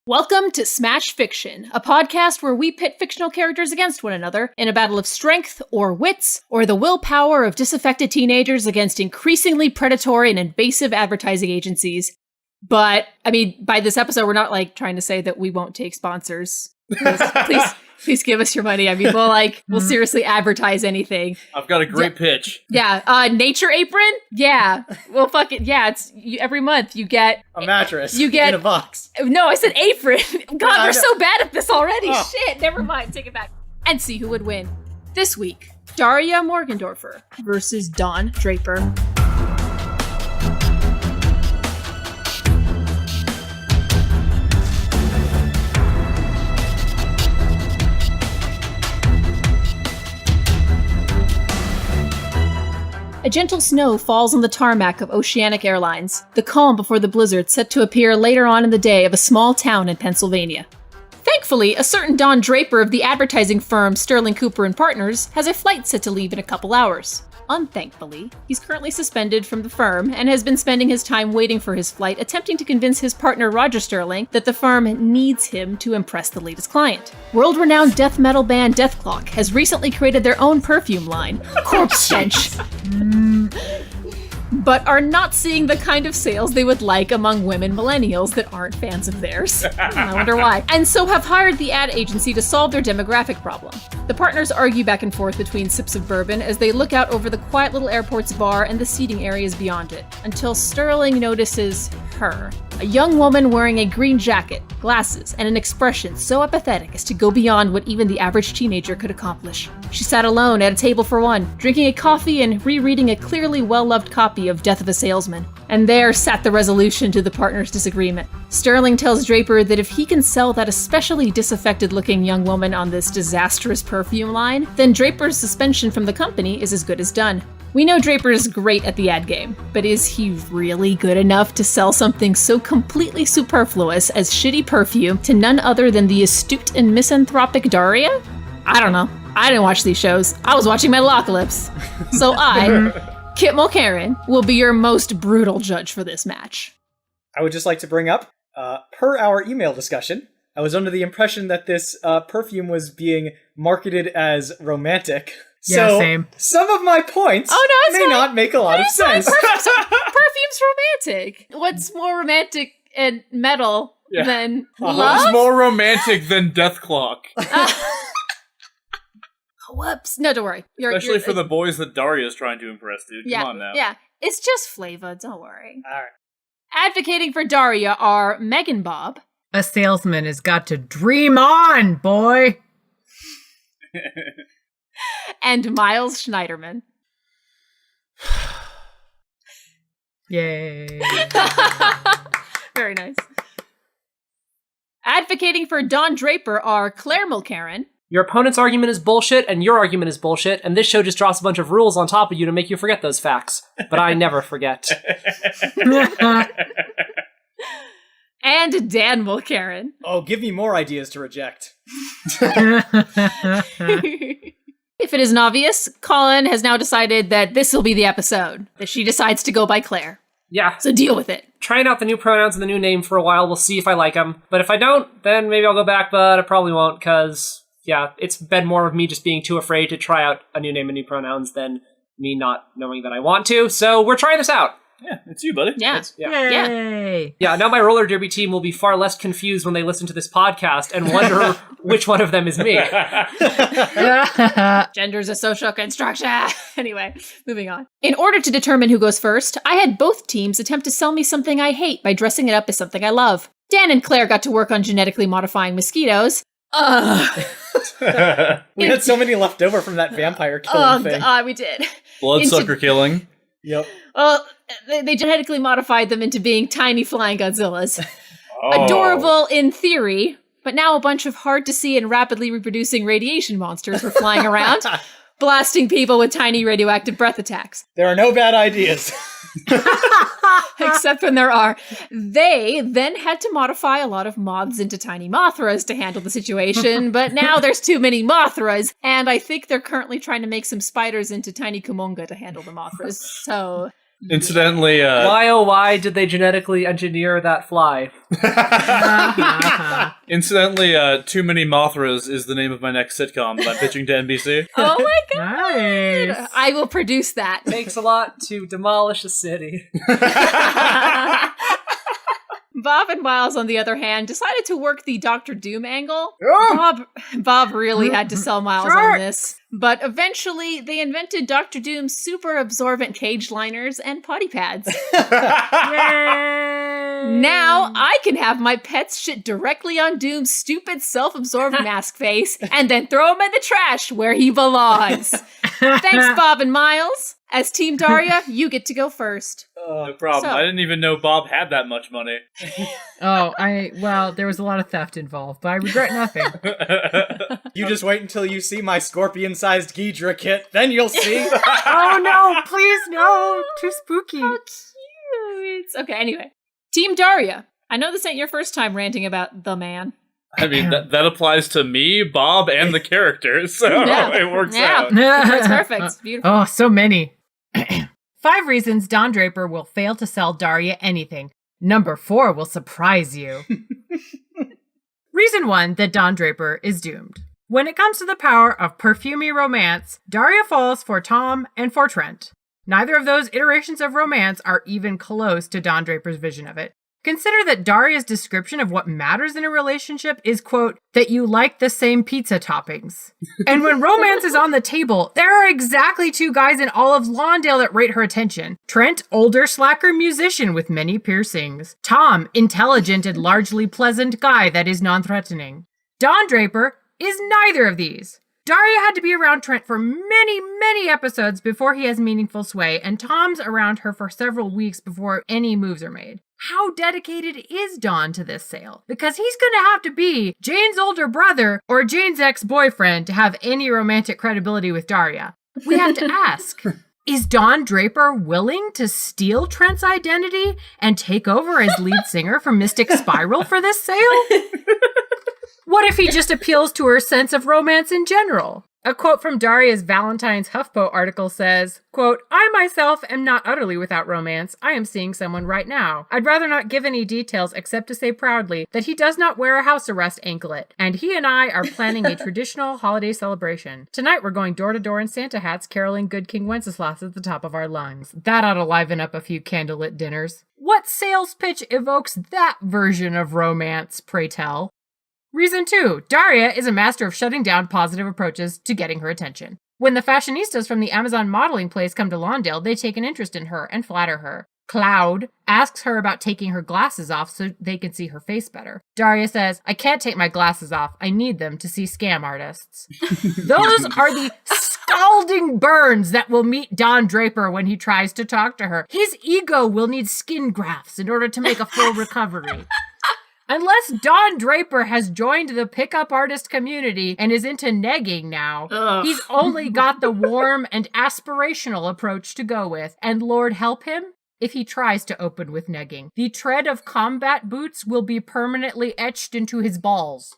Welcome to Smash Fiction, a podcast where we pit fictional characters against one another in a battle of strength or wits or the willpower of disaffected teenagers against increasingly predatory and invasive advertising agencies. But, I mean, by this episode, we're not trying to say that we won't take sponsors. Please give us your money. I mean, we'll seriously advertise anything. I've got a great pitch. Yeah. Nature Apron? Yeah. Well, fuck it. Yeah. Every month you get a mattress. You get in a box. No, I said apron. God, we're so bad at this already. Oh. Shit. Never mind. Take it back. And see who would win. This week, Daria Morgendorffer versus Don Draper. A gentle snow falls on the tarmac of Oceanic Airlines, the calm before the blizzard set to appear later on in the day of a small town in Pennsylvania. Thankfully, a certain Don Draper of the advertising firm Sterling Cooper & Partners has a flight set to leave in a couple hours. Unthankfully, he's currently suspended from the firm and has been spending his time waiting for his flight, attempting to convince his partner Roger Sterling that the firm needs him to impress the latest client. World-renowned death metal band Deathclock has recently created their own perfume line, Corpse Stench, but are not seeing the kind of sales they would like among women millennials that aren't fans of theirs. I wonder why. And so have hired the ad agency to solve their demographic problem. The partners argue back and forth between sips of bourbon as they look out over the quiet little airport's bar and the seating areas beyond it, until Sterling notices her. A young woman wearing a green jacket, glasses, and an expression so apathetic as to go beyond what even the average teenager could accomplish. She sat alone at a table for one, drinking a coffee and rereading a clearly well-loved copy of Death of a Salesman. And there sat the resolution to the partners' disagreement. Sterling tells Draper that if he can sell that especially disaffected-looking young woman on this disastrous perfume line, then Draper's suspension from the company is as good as done. We know Draper is great at the ad game, but is he really good enough to sell something so completely superfluous as shitty perfume to none other than the astute and misanthropic Daria? I don't know. I didn't watch these shows. I was watching Metalocalypse. So I, Kit Mulcairn, will be your most brutal judge for this match. I would just like to bring up, per our email discussion, I was under the impression that this perfume was being marketed as romantic. Yeah, so same. Some of my points may not make a lot of sense. Perfume's romantic. What's more romantic and metal than love? What's more romantic than Deathclock? Whoops. No, don't worry. Especially for the boys that Daria's trying to impress, dude. Come on now. Yeah, it's just flavor. Don't worry. All right. Advocating for Daria are Megan Bob. A salesman has got to dream on, boy! And Miles Schneiderman. Yay. Very nice. Advocating for Don Draper are Claire Mulcairn. Your opponent's argument is bullshit, and your argument is bullshit, and this show just drops a bunch of rules on top of you to make you forget those facts. But I never forget. And Dan Mulcairn. Oh, give me more ideas to reject. If it isn't obvious, Colin has now decided that this will be the episode, that she decides to go by Claire. Yeah. So deal with it. Trying out the new pronouns and the new name for a while, we'll see if I like them. But if I don't, then maybe I'll go back, but I probably won't, because, yeah, it's been more of me just being too afraid to try out a new name and new pronouns than me not knowing that I want to, so we're trying this out. Yeah, it's you, buddy. Yeah. Yay! Yeah, now my roller derby team will be far less confused when they listen to this podcast and wonder which one of them is me. Gender's a social construction. Anyway, moving on. In order to determine who goes first, I had both teams attempt to sell me something I hate by dressing it up as something I love. Dan and Claire got to work on genetically modifying mosquitoes. We had so many left over from that vampire killing thing. Oh, God, we did. Bloodsucker killing. Yep. Well, they genetically modified them into being tiny flying Godzillas. Oh. Adorable in theory, but now a bunch of hard-to-see and rapidly reproducing radiation monsters were flying around, blasting people with tiny radioactive breath attacks. There are no bad ideas. Except when there are. They then had to modify a lot of moths into tiny Mothras to handle the situation, but now there's too many Mothras, and I think they're currently trying to make some spiders into tiny Kumonga to handle the Mothras, so Incidentally, Why, oh, why did they genetically engineer that fly? Incidentally, Too Many Mothras is the name of my next sitcom that I'm pitching to NBC. Oh my god! Nice. I will produce that. Takes a lot to demolish a city. Bob and Miles, on the other hand, decided to work the Dr. Doom angle. Oh! Bob really had to sell Miles Sure. on this. But eventually, they invented Dr. Doom's super absorbent cage liners and potty pads. Yay. Now, I can have my pets shit directly on Doom's stupid self-absorbed mask face and then throw him in the trash where he belongs. Thanks, Bob and Miles. As Team Daria, you get to go first. No problem. So- I didn't even know Bob had that much money. Well, there was a lot of theft involved, but I regret nothing. You just wait until you see my scorpion-sized Ghidra kit, then you'll see. Oh no, please no. Too spooky. How cute. Okay, anyway. Team Daria. I know this ain't your first time ranting about the man. I mean, that applies to me, Bob, and the characters, so Yeah. it works Yeah. out. That's perfect. It's beautiful. Oh, so many. 5 reasons Don Draper will fail to sell Daria anything. Number 4 will surprise you. Reason 1 that Don Draper is doomed. When it comes to the power of perfumey romance, Daria falls for Tom and for Trent. Neither of those iterations of romance are even close to Don Draper's vision of it. Consider that Daria's description of what matters in a relationship is, quote, that you like the same pizza toppings. And when romance is on the table, there are exactly 2 guys in all of Lawndale that rate her attention. Trent, older slacker musician with many piercings. Tom, intelligent and largely pleasant guy that is non-threatening. Don Draper is neither of these. Daria had to be around Trent for many, many episodes before he has meaningful sway, and Tom's around her for several weeks before any moves are made. How dedicated is Don to this sale? Because he's gonna have to be Jane's older brother or Jane's ex-boyfriend to have any romantic credibility with Daria. We have to ask, is Don Draper willing to steal Trent's identity and take over as lead singer for Mystic Spiral for this sale? What if he just appeals to her sense of romance in general? A quote from Daria's Valentine's HuffPo article says, quote, I myself am not utterly without romance. I am seeing someone right now. I'd rather not give any details except to say proudly that he does not wear a house arrest anklet, and he and I are planning a traditional holiday celebration. Tonight we're going door to door in Santa hats, caroling Good King Wenceslas at the top of our lungs. That ought to liven up a few candlelit dinners. What sales pitch evokes that version of romance, pray tell? Reason 2, Daria is a master of shutting down positive approaches to getting her attention. When the fashionistas from the Amazon modeling place come to Lawndale, they take an interest in her and flatter her. Cloud asks her about taking her glasses off so they can see her face better. Daria says, I can't take my glasses off. I need them to see scam artists. Those are the scalding burns that will meet Don Draper when he tries to talk to her. His ego will need skin grafts in order to make a full recovery. Unless Don Draper has joined the pickup artist community and is into negging now, he's only got the warm and aspirational approach to go with. And Lord help him if he tries to open with negging. The tread of combat boots will be permanently etched into his balls.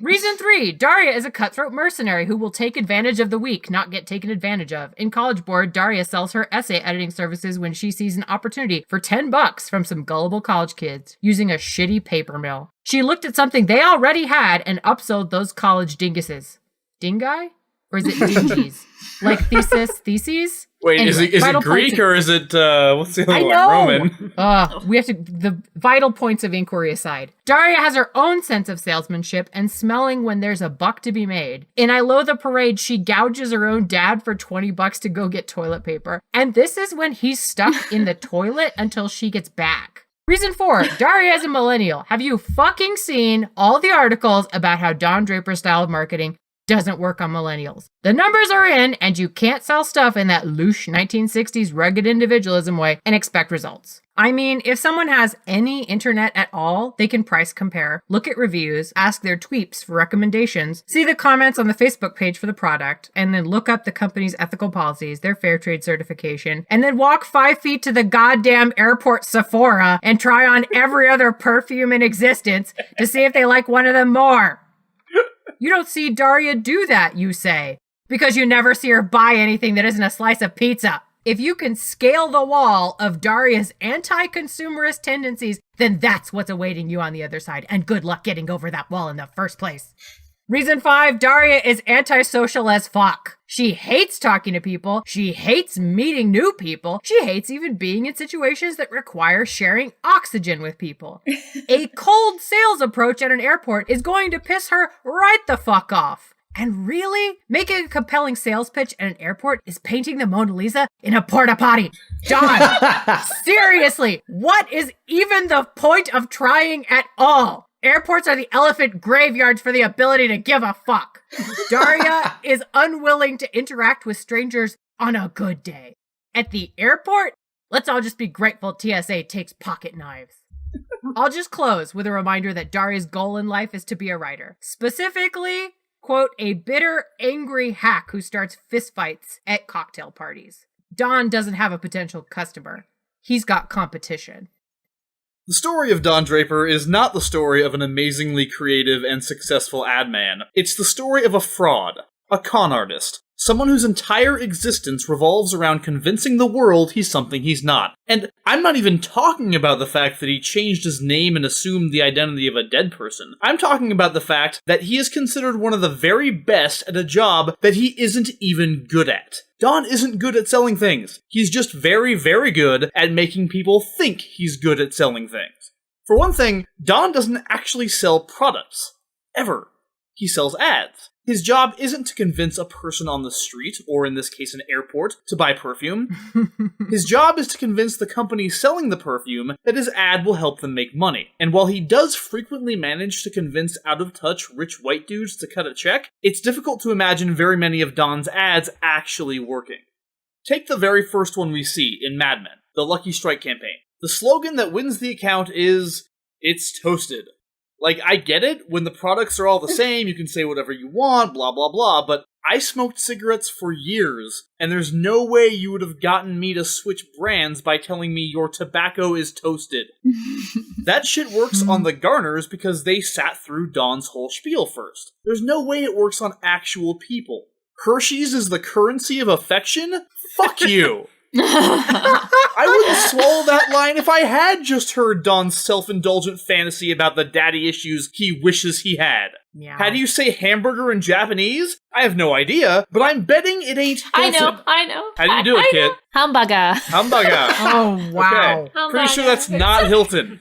Reason 3, Daria is a cutthroat mercenary who will take advantage of the weak, not get taken advantage of. In College Board, Daria sells her essay editing services when she sees an opportunity for $10 from some gullible college kids using a shitty paper mill. She looked at something they already had and upsold those college dinguses. Dingai? Or is it dingies? Like theses? Wait, Anyway, is it vital Greek points or is it, what's the other I one? know. Roman? We have to, the vital points of inquiry aside. Daria has her own sense of salesmanship and smelling when there's a buck to be made. In I Loathe the Parade, she gouges her own dad for $20 to go get toilet paper. And this is when he's stuck in the toilet until she gets back. Reason 4, Daria is a millennial. Have you fucking seen all the articles about how Don Draper's style of marketing doesn't work on millennials? The numbers are in, and you can't sell stuff in that louche 1960s rugged individualism way and expect results. I mean, if someone has any internet at all, they can price compare, look at reviews, ask their tweeps for recommendations, see the comments on the Facebook page for the product, and then look up the company's ethical policies, their fair trade certification, and then walk 5 feet to the goddamn airport Sephora and try on every other perfume in existence to see if they like one of them more. You don't see Daria do that, you say, because you never see her buy anything that isn't a slice of pizza. If you can scale the wall of Daria's anti-consumerist tendencies, then that's what's awaiting you on the other side. And good luck getting over that wall in the first place. Reason 5, Daria is antisocial as fuck. She hates talking to people. She hates meeting new people. She hates even being in situations that require sharing oxygen with people. A cold sales approach at an airport is going to piss her right the fuck off. And really, making a compelling sales pitch at an airport is painting the Mona Lisa in a porta potty. Don, seriously, what is even the point of trying at all? Airports are the elephant graveyards for the ability to give a fuck. Daria is unwilling to interact with strangers on a good day. At the airport, let's all just be grateful TSA takes pocket knives. I'll just close with a reminder that Daria's goal in life is to be a writer. Specifically, quote, a bitter, angry hack who starts fistfights at cocktail parties. Don doesn't have a potential customer. He's got competition. The story of Don Draper is not the story of an amazingly creative and successful ad man. It's the story of a fraud, a con artist, someone whose entire existence revolves around convincing the world he's something he's not. And I'm not even talking about the fact that he changed his name and assumed the identity of a dead person. I'm talking about the fact that he is considered one of the very best at a job that he isn't even good at. Don isn't good at selling things. He's just very, very good at making people think he's good at selling things. For one thing, Don doesn't actually sell products. Ever. He sells ads. His job isn't to convince a person on the street, or in this case an airport, to buy perfume. His job is to convince the company selling the perfume that his ad will help them make money. And while he does frequently manage to convince out-of-touch rich white dudes to cut a check, it's difficult to imagine very many of Don's ads actually working. Take the very first one we see in Mad Men, the Lucky Strike campaign. The slogan that wins the account is, "It's toasted." Like, I get it, when the products are all the same, you can say whatever you want, blah blah blah, but I smoked cigarettes for years, and there's no way you would have gotten me to switch brands by telling me your tobacco is toasted. That shit works on the Garners because they sat through Don's whole spiel first. There's no way it works on actual people. Hershey's is the currency of affection? Fuck you! I wouldn't swallow that line if I had just heard Don's self-indulgent fantasy about the daddy issues he wishes he had. Yeah. How do you say hamburger in Japanese? I have no idea, but I'm betting it ain't Hilton. I know. How do you do it, Kit? Hamburger. Hamburger. Oh, wow. Okay. Pretty sure that's not Hilton.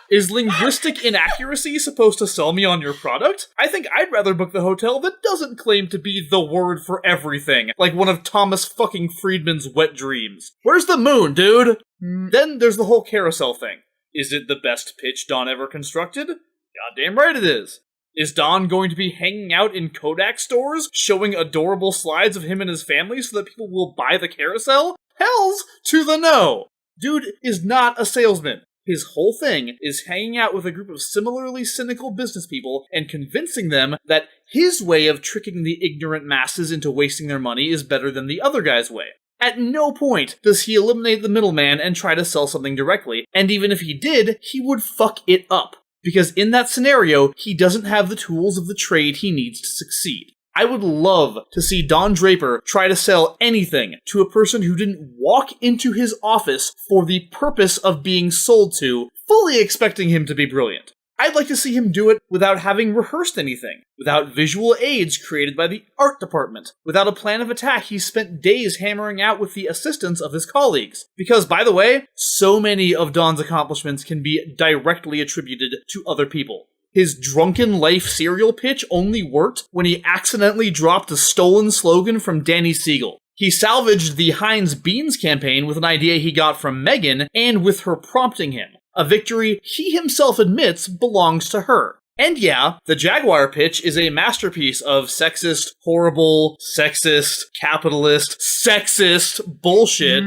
Is linguistic inaccuracy supposed to sell me on your product? I think I'd rather book the hotel that doesn't claim to be the word for everything, like one of Thomas fucking Friedman's wet dreams. Where's the moon, dude? Then there's the whole carousel thing. Is it the best pitch Don ever constructed? Goddamn right it is. Is Don going to be hanging out in Kodak stores, showing adorable slides of him and his family so that people will buy the carousel? Hells to the no! Dude is not a salesman. His whole thing is hanging out with a group of similarly cynical business people and convincing them that his way of tricking the ignorant masses into wasting their money is better than the other guy's way. At no point does he eliminate the middleman and try to sell something directly, and even if he did, he would fuck it up. Because in that scenario, he doesn't have the tools of the trade he needs to succeed. I would love to see Don Draper try to sell anything to a person who didn't walk into his office for the purpose of being sold to, fully expecting him to be brilliant. I'd like to see him do it without having rehearsed anything, without visual aids created by the art department, without a plan of attack he's spent days hammering out with the assistance of his colleagues. Because, by the way, so many of Don's accomplishments can be directly attributed to other people. His drunken life cereal pitch only worked when he accidentally dropped a stolen slogan from Danny Siegel. He salvaged the Heinz Beans campaign with an idea he got from Megan and with her prompting him. A victory he himself admits belongs to her. And yeah, the Jaguar pitch is a masterpiece of sexist, horrible, sexist, capitalist, sexist bullshit.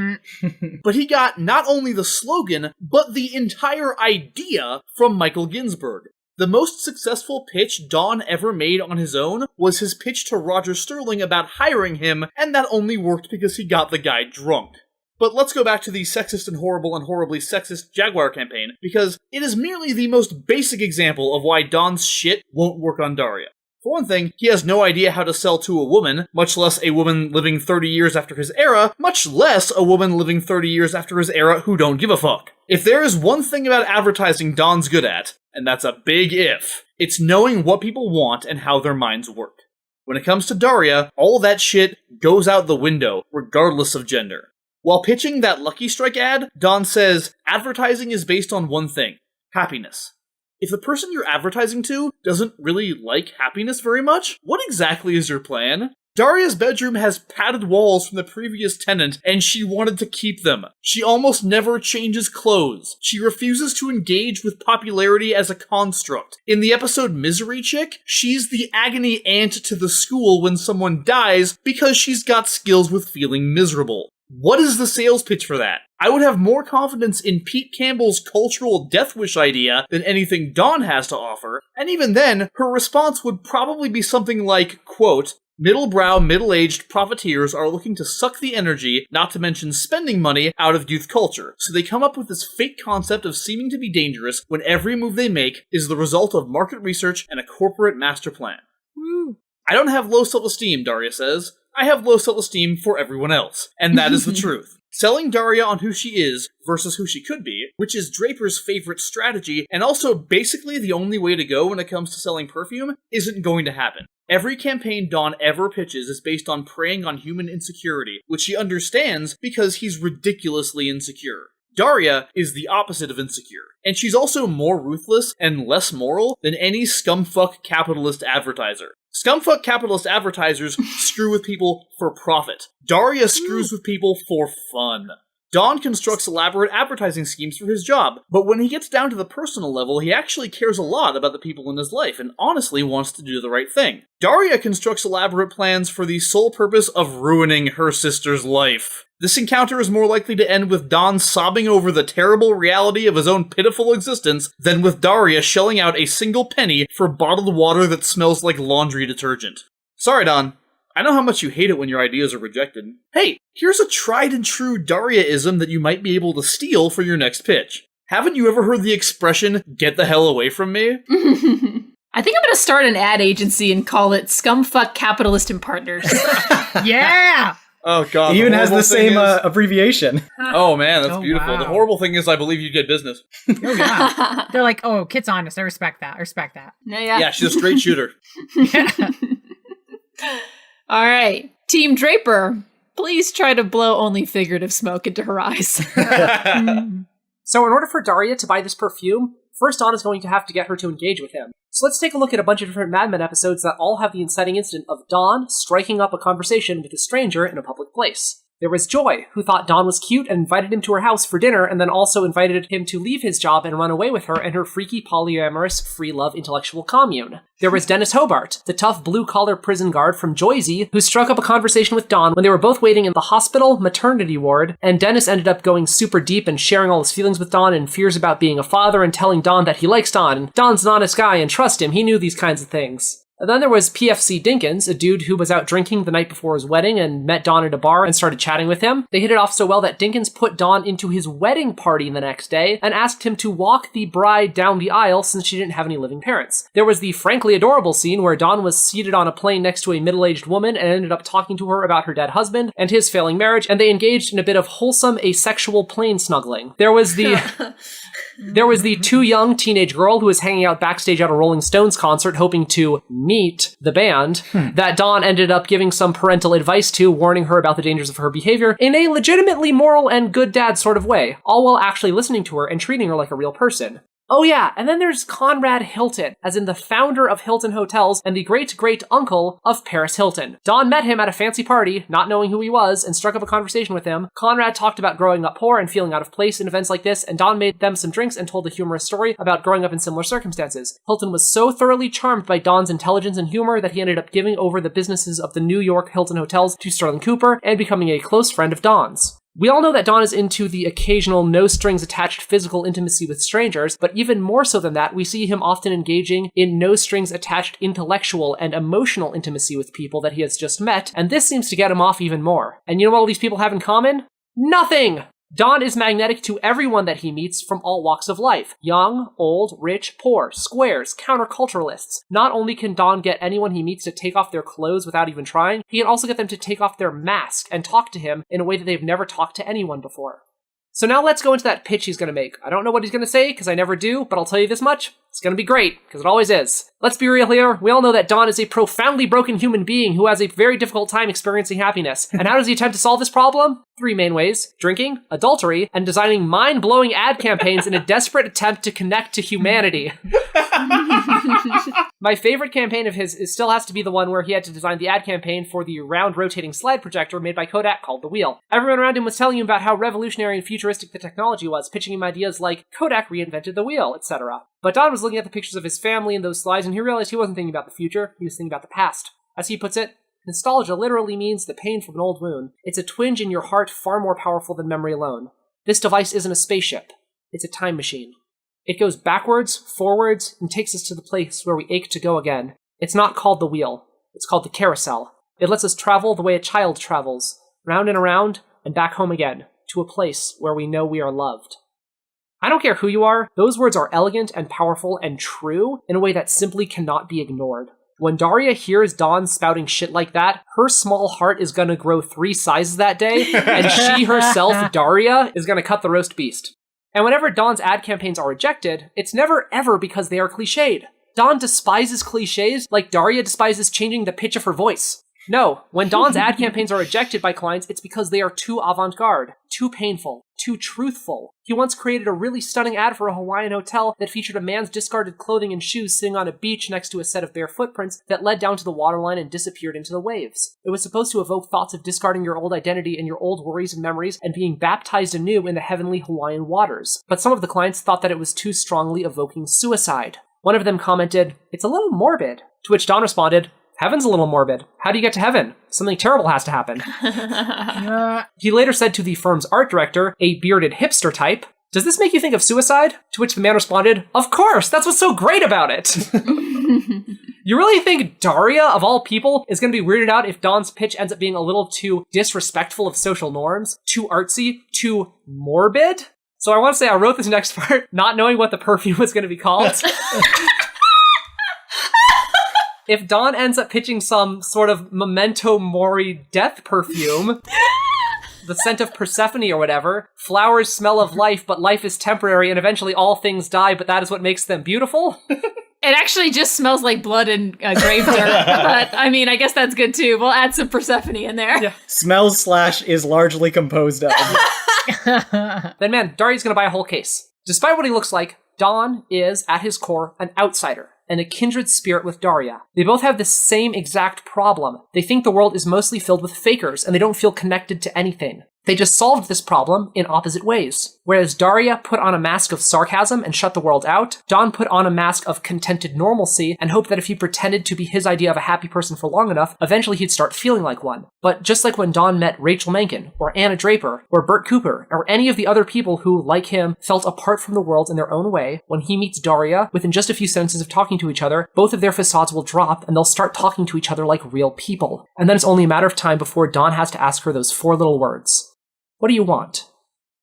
But he got not only the slogan, but the entire idea from Michael Ginsberg. The most successful pitch Don ever made on his own was his pitch to Roger Sterling about hiring him, and that only worked because he got the guy drunk. But let's go back to the sexist and horribly sexist Jaguar campaign, because it is merely the most basic example of why Don's shit won't work on Daria. For one thing, he has no idea how to sell to a woman, much less a woman living 30 years after his era, much less a woman living 30 years after his era who don't give a fuck. If there is one thing about advertising Don's good at, and that's a big if, it's knowing what people want and how their minds work. When it comes to Daria, all that shit goes out the window, regardless of gender. While pitching that Lucky Strike ad, Don says, advertising is based on one thing: happiness. If the person you're advertising to doesn't really like happiness very much, what exactly is your plan? Daria's bedroom has padded walls from the previous tenant, and she wanted to keep them. She almost never changes clothes. She refuses to engage with popularity as a construct. In the episode Misery Chick, she's the agony aunt to the school when someone dies because she's got skills with feeling miserable. What is the sales pitch for that? I would have more confidence in Pete Campbell's cultural death wish idea than anything Dawn has to offer, and even then, her response would probably be something like, quote, middle-brow, middle-aged profiteers are looking to suck the energy, not to mention spending money, out of youth culture, so they come up with this fake concept of seeming to be dangerous when every move they make is the result of market research and a corporate master plan. Woo. I don't have low self-esteem, Daria says. I have low self-esteem for everyone else, and that is the truth. Selling Daria on who she is versus who she could be, which is Draper's favorite strategy, and also basically the only way to go when it comes to selling perfume, isn't going to happen. Every campaign Don ever pitches is based on preying on human insecurity, which he understands because he's ridiculously insecure. Daria is the opposite of insecure, and she's also more ruthless and less moral than any scumfuck capitalist advertiser. Scumfuck capitalist advertisers screw with people for profit. Daria screws with people for fun. Don constructs elaborate advertising schemes for his job, but when he gets down to the personal level, he actually cares a lot about the people in his life and honestly wants to do the right thing. Daria constructs elaborate plans for the sole purpose of ruining her sister's life. This encounter is more likely to end with Don sobbing over the terrible reality of his own pitiful existence than with Daria shelling out a single penny for bottled water that smells like laundry detergent. Sorry, Don. I know how much you hate it when your ideas are rejected. Hey, here's a tried and true Daria-ism that you might be able to steal for your next pitch. Haven't you ever heard the expression, get the hell away from me? I think I'm going to start an ad agency and call it Scumfuck Capitalist and Partners. Yeah! Oh, God. It even has the same abbreviation. Oh, man, that's beautiful. Wow. The horrible thing is I believe you get business. Oh, yeah. They're like, oh, Kit's honest. I respect that. Yeah, she's a straight shooter. All right. Team Draper, please try to blow only figurative smoke into her eyes. So in order for Daria to buy this perfume, first Don is going to have to get her to engage with him. So let's take a look at a bunch of different Mad Men episodes that all have the inciting incident of Don striking up a conversation with a stranger in a public place. There was Joy, who thought Don was cute and invited him to her house for dinner, and then also invited him to leave his job and run away with her and her freaky polyamorous free love intellectual commune. There was Dennis Hobart, the tough blue-collar prison guard from Joyzy, who struck up a conversation with Don when they were both waiting in the hospital maternity ward, and Dennis ended up going super deep and sharing all his feelings with Don and fears about being a father and telling Don that he likes Don, and Don's an honest guy and trust him, he knew these kinds of things. And then there was PFC Dinkins, a dude who was out drinking the night before his wedding and met Don at a bar and started chatting with him. They hit it off so well that Dinkins put Don into his wedding party the next day and asked him to walk the bride down the aisle since she didn't have any living parents. There was the frankly adorable scene where Don was seated on a plane next to a middle-aged woman and ended up talking to her about her dead husband and his failing marriage, and they engaged in a bit of wholesome asexual plane snuggling. There was the too young teenage girl who was hanging out backstage at a Rolling Stones concert hoping to meet the band that Don ended up giving some parental advice to, warning her about the dangers of her behavior in a legitimately moral and good dad sort of way, all while actually listening to her and treating her like a real person. Oh yeah, and then there's Conrad Hilton, as in the founder of Hilton Hotels and the great-great-uncle of Paris Hilton. Don met him at a fancy party, not knowing who he was, and struck up a conversation with him. Conrad talked about growing up poor and feeling out of place in events like this, and Don made them some drinks and told a humorous story about growing up in similar circumstances. Hilton was so thoroughly charmed by Don's intelligence and humor that he ended up giving over the businesses of the New York Hilton Hotels to Sterling Cooper and becoming a close friend of Don's. We all know that Don is into the occasional no-strings-attached physical intimacy with strangers, but even more so than that, we see him often engaging in no-strings-attached intellectual and emotional intimacy with people that he has just met, and this seems to get him off even more. And you know what all these people have in common? Nothing! Don is magnetic to everyone that he meets from all walks of life. Young, old, rich, poor, squares, counterculturalists. Not only can Don get anyone he meets to take off their clothes without even trying, he can also get them to take off their mask and talk to him in a way that they've never talked to anyone before. So now let's go into that pitch he's going to make. I don't know what he's going to say, because I never do, but I'll tell you this much. It's going to be great, because it always is. Let's be real here. We all know that Don is a profoundly broken human being who has a very difficult time experiencing happiness. And how does he attempt to solve this problem? 3 main ways: drinking, adultery, and designing mind-blowing ad campaigns in a desperate attempt to connect to humanity. My favorite campaign of his still has to be the one where he had to design the ad campaign for the round rotating slide projector made by Kodak called the Wheel. Everyone around him was telling him about how revolutionary and futuristic the technology was, pitching him ideas like Kodak reinvented the wheel, etc. But Don was looking at the pictures of his family in those slides, and he realized he wasn't thinking about the future, he was thinking about the past. As he puts it, nostalgia literally means the pain from an old wound. It's a twinge in your heart far more powerful than memory alone. This device isn't a spaceship. It's a time machine. It goes backwards, forwards, and takes us to the place where we ache to go again. It's not called the wheel. It's called the carousel. It lets us travel the way a child travels, round and around, and back home again, to a place where we know we are loved. I don't care who you are, those words are elegant and powerful and true in a way that simply cannot be ignored. When Daria hears Don spouting shit like that, her small heart is gonna grow 3 sizes that day, and she herself, Daria, is gonna cut the roast beast. And whenever Don's ad campaigns are rejected, it's never ever because they are cliched. Don despises cliches like Daria despises changing the pitch of her voice. No, when Don's ad campaigns are rejected by clients, it's because they are too avant-garde, too painful, too truthful. He once created a really stunning ad for a Hawaiian hotel that featured a man's discarded clothing and shoes sitting on a beach next to a set of bare footprints that led down to the waterline and disappeared into the waves. It was supposed to evoke thoughts of discarding your old identity and your old worries and memories and being baptized anew in the heavenly Hawaiian waters. But some of the clients thought that it was too strongly evoking suicide. One of them commented, "It's a little morbid," to which Don responded, "Heaven's a little morbid. How do you get to heaven? Something terrible has to happen." He later said to the firm's art director, a bearded hipster type, "Does this make you think of suicide?" To which the man responded, "Of course, that's what's so great about it." You really think Daria, of all people, is going to be weirded out if Don's pitch ends up being a little too disrespectful of social norms, too artsy, too morbid? So I want to say I wrote this next part not knowing what the perfume was going to be called. If Don ends up pitching some sort of memento mori death perfume, the scent of Persephone or whatever, flowers smell of life, but life is temporary, and eventually all things die, but that is what makes them beautiful. It actually just smells like blood and grave dirt, but I mean, I guess that's good too. We'll add some Persephone in there. Yeah. Smells / is largely composed of. Then man, Daria's gonna buy a whole case. Despite what he looks like, Don is, at his core, an outsider and a kindred spirit with Daria. They both have the same exact problem. They think the world is mostly filled with fakers, and they don't feel connected to anything. They just solved this problem in opposite ways. Whereas Daria put on a mask of sarcasm and shut the world out, Don put on a mask of contented normalcy and hoped that if he pretended to be his idea of a happy person for long enough, eventually he'd start feeling like one. But just like when Don met Rachel Menken, or Anna Draper, or Bert Cooper, or any of the other people who, like him, felt apart from the world in their own way, when he meets Daria, within just a few sentences of talking to each other, both of their facades will drop and they'll start talking to each other like real people. And then it's only a matter of time before Don has to ask her those 4 little words. What do you want?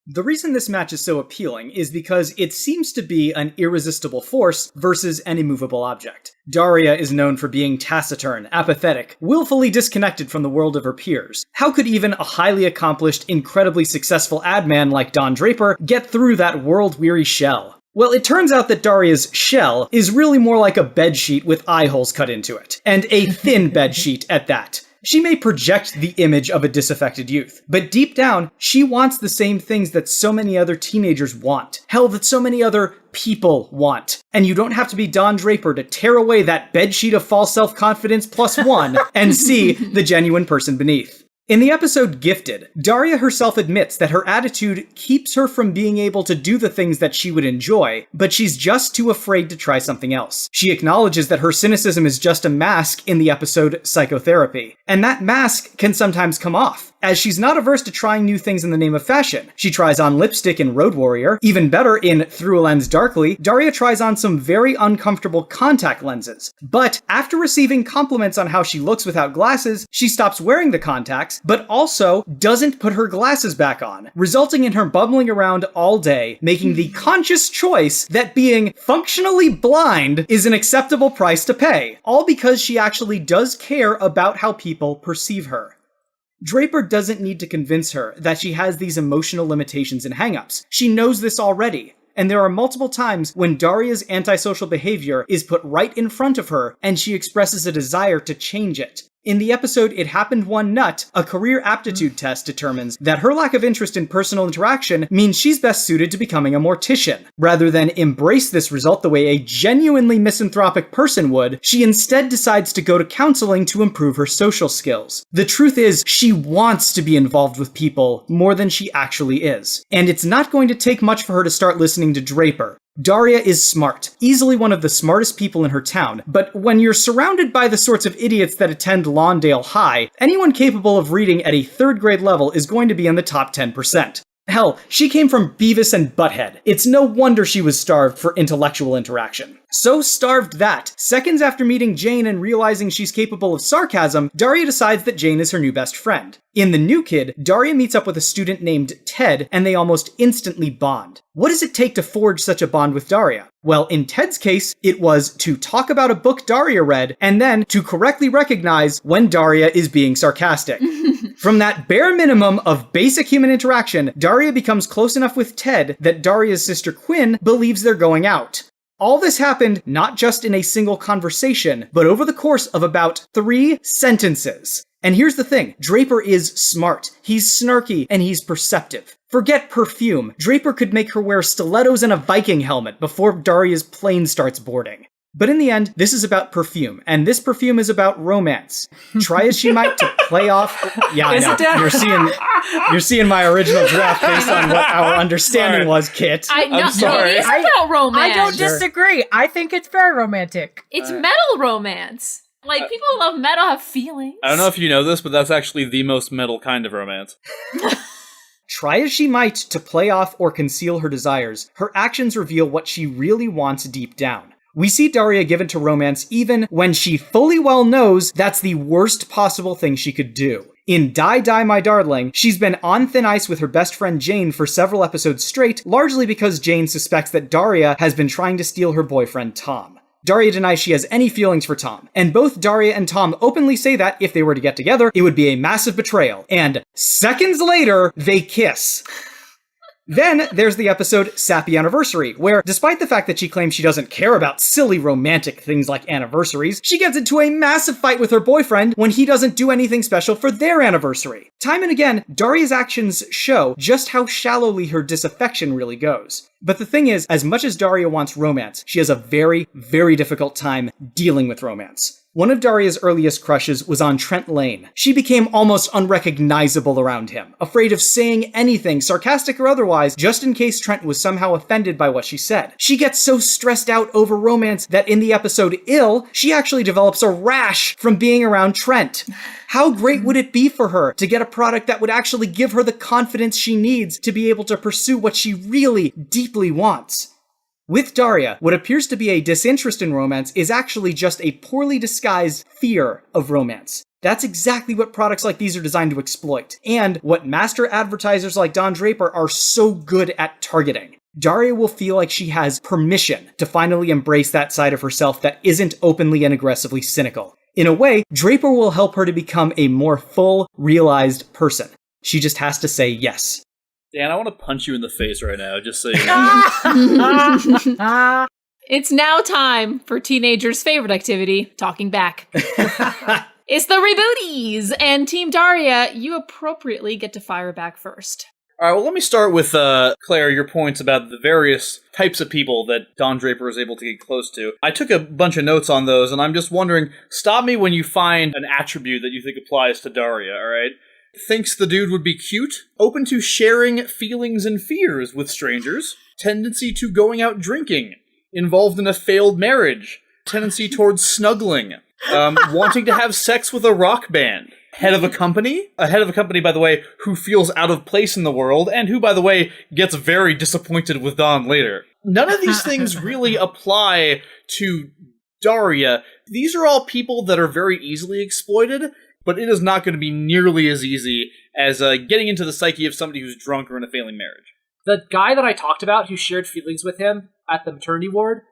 The reason this match is so appealing is because it seems to be an irresistible force versus an immovable object. Daria is known for being taciturn, apathetic, willfully disconnected from the world of her peers. How could even a highly accomplished, incredibly successful ad man like Don Draper get through that world-weary shell? Well, it turns out that Daria's shell is really more like a bedsheet with eye holes cut into it, and a thin bedsheet at that. She may project the image of a disaffected youth, but deep down, she wants the same things that so many other teenagers want. Hell, that so many other people want. And you don't have to be Don Draper to tear away that bedsheet of false self-confidence +1 and see the genuine person beneath. In the episode Gifted, Daria herself admits that her attitude keeps her from being able to do the things that she would enjoy, but she's just too afraid to try something else. She acknowledges that her cynicism is just a mask in the episode Psychotherapy, and that mask can sometimes come off. as she's not averse to trying new things in the name of fashion. She tries on lipstick in Road Warrior. Even better, in Through a Lens Darkly, Daria tries on some very uncomfortable contact lenses. But after receiving compliments on how she looks without glasses, she stops wearing the contacts, but also doesn't put her glasses back on, resulting in her bumbling around all day, making the conscious choice that being functionally blind is an acceptable price to pay, all because she actually does care about how people perceive her. Draper doesn't need to convince her that she has these emotional limitations and hang-ups. She knows this already. And there are multiple times when Daria's antisocial behavior is put right in front of her, and she expresses a desire to change it. In the episode It Happened One Nut, a career aptitude test determines that her lack of interest in personal interaction means she's best suited to becoming a mortician. Rather than embrace this result the way a genuinely misanthropic person would, she instead decides to go to counseling to improve her social skills. The truth is, she wants to be involved with people more than she actually is. And it's not going to take much for her to start listening to Draper. Daria is smart, easily one of the smartest people in her town, but when you're surrounded by the sorts of idiots that attend Lawndale High, anyone capable of reading at a 3rd grade level is going to be in the top 10%. Hell, she came from Beavis and Butthead. It's no wonder she was starved for intellectual interaction. So starved that, seconds after meeting Jane and realizing she's capable of sarcasm, Daria decides that Jane is her new best friend. In The New Kid, Daria meets up with a student named Ted, and they almost instantly bond. What does it take to forge such a bond with Daria? Well, in Ted's case, it was to talk about a book Daria read, and then to correctly recognize when Daria is being sarcastic. From that bare minimum of basic human interaction, Daria becomes close enough with Ted that Daria's sister Quinn believes they're going out. All this happened not just in a single conversation, but over the course of about 3 sentences. And here's the thing, Draper is smart, he's snarky, and he's perceptive. Forget perfume, Draper could make her wear stilettos and a Viking helmet before Daria's plane starts boarding. But in the end, this is about perfume, and this perfume is about romance. Try as she might to play off... Yeah, I know. You're seeing my original draft based on what our understanding was, Kit. I'm sorry. It's about romance. I don't disagree. I think it's very romantic. It's metal romance. Like, people who love metal have feelings. I don't know if you know this, but that's actually the most metal kind of romance. Try as she might to play off or conceal her desires, her actions reveal what she really wants deep down. We see Daria given to romance even when she fully well knows that's the worst possible thing she could do. In Die Die My Darling, she's been on thin ice with her best friend Jane for several episodes straight, largely because Jane suspects that Daria has been trying to steal her boyfriend Tom. Daria denies she has any feelings for Tom, and both Daria and Tom openly say that if they were to get together, it would be a massive betrayal. And seconds later, they kiss. Then there's the episode Sappy Anniversary, where despite the fact that she claims she doesn't care about silly romantic things like anniversaries, she gets into a massive fight with her boyfriend when he doesn't do anything special for their anniversary. Time and again, Daria's actions show just how shallowly her disaffection really goes. But the thing is, as much as Daria wants romance, she has a very, very difficult time dealing with romance. One of Daria's earliest crushes was on Trent Lane. She became almost unrecognizable around him, afraid of saying anything, sarcastic or otherwise, just in case Trent was somehow offended by what she said. She gets so stressed out over romance that in the episode Ill, she actually develops a rash from being around Trent. How great would it be for her to get a product that would actually give her the confidence she needs to be able to pursue what she really deeply wants? With Daria, what appears to be a disinterest in romance is actually just a poorly disguised fear of romance. That's exactly what products like these are designed to exploit, and what master advertisers like Don Draper are so good at targeting. Daria will feel like she has permission to finally embrace that side of herself that isn't openly and aggressively cynical. In a way, Draper will help her to become a more full, realized person. She just has to say yes. Dan, I want to punch you in the face right now, just so you know. It's now time for teenagers' favorite activity, talking back. It's the rebooties! And Team Daria, you appropriately get to fire back first. Alright, well, let me start with, Claire, your points about the various types of people that Don Draper is able to get close to. I took a bunch of notes on those, and I'm just wondering, stop me when you find an attribute that you think applies to Daria, alright? Thinks the dude would be cute, open to sharing feelings and fears with strangers, tendency to going out drinking, involved in a failed marriage, tendency towards snuggling, Wanting to have sex with a rock band. Head of a company, by the way, who feels out of place in the world, and who, by the way, gets very disappointed with Don later. None of these things really apply to Daria. These are all people that are very easily exploited, but it is not going to be nearly as easy as getting into the psyche of somebody who's drunk or in a failing marriage. The guy that I talked about who shared feelings with him at the maternity ward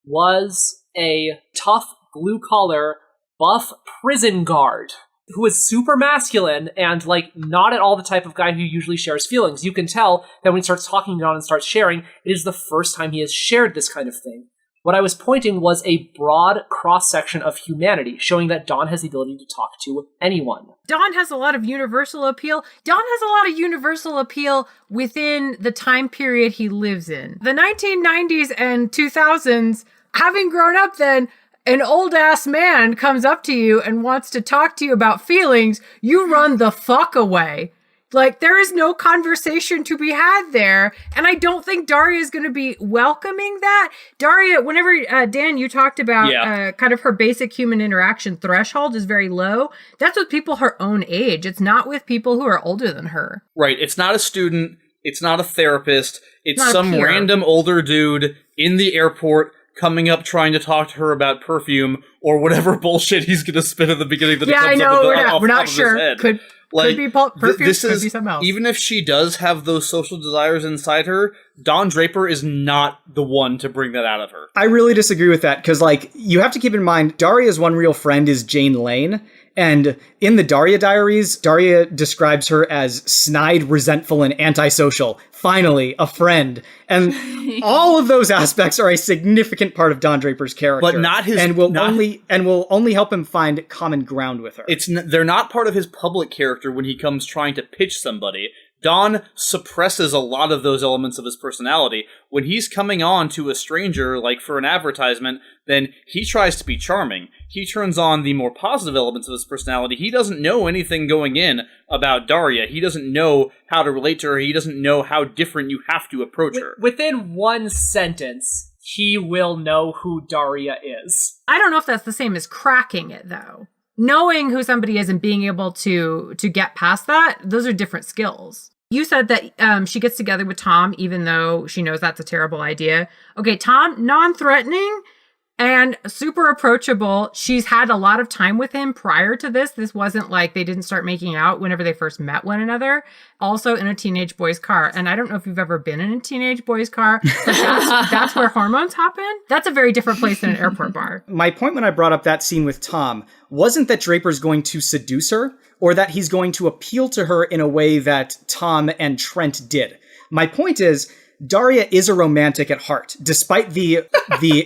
was a tough, blue-collar, buff prison guard who is super masculine and, like, not at all the type of guy who usually shares feelings. You can tell that when he starts talking to Don and starts sharing, it is the first time he has shared this kind of thing. What I was pointing was a broad cross-section of humanity, showing that Don has the ability to talk to anyone. Don has a lot of universal appeal. Don has a lot of universal appeal within the time period he lives in. The 1990s and 2000s, having grown up then, an old-ass man comes up to you and wants to talk to you about feelings, you run the fuck away. Like, there is no conversation to be had there. And I don't think Daria is going to be welcoming that. Daria, whenever, Dan, you talked about kind of her basic human interaction threshold is very low. That's with people her own age. It's not with people who are older than her. Right. It's not a student. It's not a therapist. It's not some random older dude in the airport coming up trying to talk to her about perfume or whatever bullshit he's going to spit at the beginning that comes up we're not off sure. His head. Could be perfume, this could is, be something else. Even if she does have those social desires inside her, Don Draper is not the one to bring that out of her. I really disagree with that, because, like, you have to keep in mind, Daria's one real friend is Jane Lane, and in the Daria diaries, Daria describes her as snide, resentful, and antisocial. Finally, a friend. And all of those aspects are a significant part of Don Draper's character. But not his... And will only help him find common ground with her. They're not part of his public character when he comes trying to pitch somebody. Don suppresses a lot of those elements of his personality. When he's coming on to a stranger, like for an advertisement, then he tries to be charming. He turns on the more positive elements of his personality. He doesn't know anything going in about Daria. He doesn't know how to relate to her. He doesn't know how different you have to approach her. Within one sentence, he will know who Daria is. I don't know if that's the same as cracking it, though. Knowing who somebody is and being able to get past that, those are different skills. You said that she gets together with Tom, even though she knows that's a terrible idea. Okay, Tom, non-threatening and super approachable. She's had a lot of time with him prior to this. This wasn't like they didn't start making out whenever they first met one another. Also in a teenage boy's car. And I don't know if you've ever been in a teenage boy's car, but that's where hormones happen. That's a very different place than an airport bar. My point when I brought up that scene with Tom wasn't that Draper's going to seduce her or that he's going to appeal to her in a way that Tom and Trent did. My point is, Daria is a romantic at heart, despite the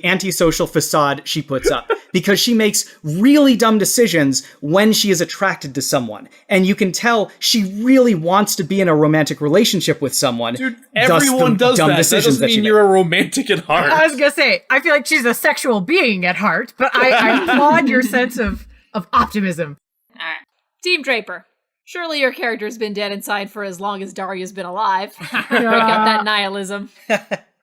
antisocial facade she puts up, because she makes really dumb decisions when she is attracted to someone. And you can tell she really wants to be in a romantic relationship with someone. Dude, everyone does that. That doesn't mean you're a romantic at heart. I was going to say, I feel like she's a sexual being at heart, but I applaud your sense of optimism. All right. Team Draper. Surely your character's been dead inside for as long as Daria's been alive. Break out that nihilism.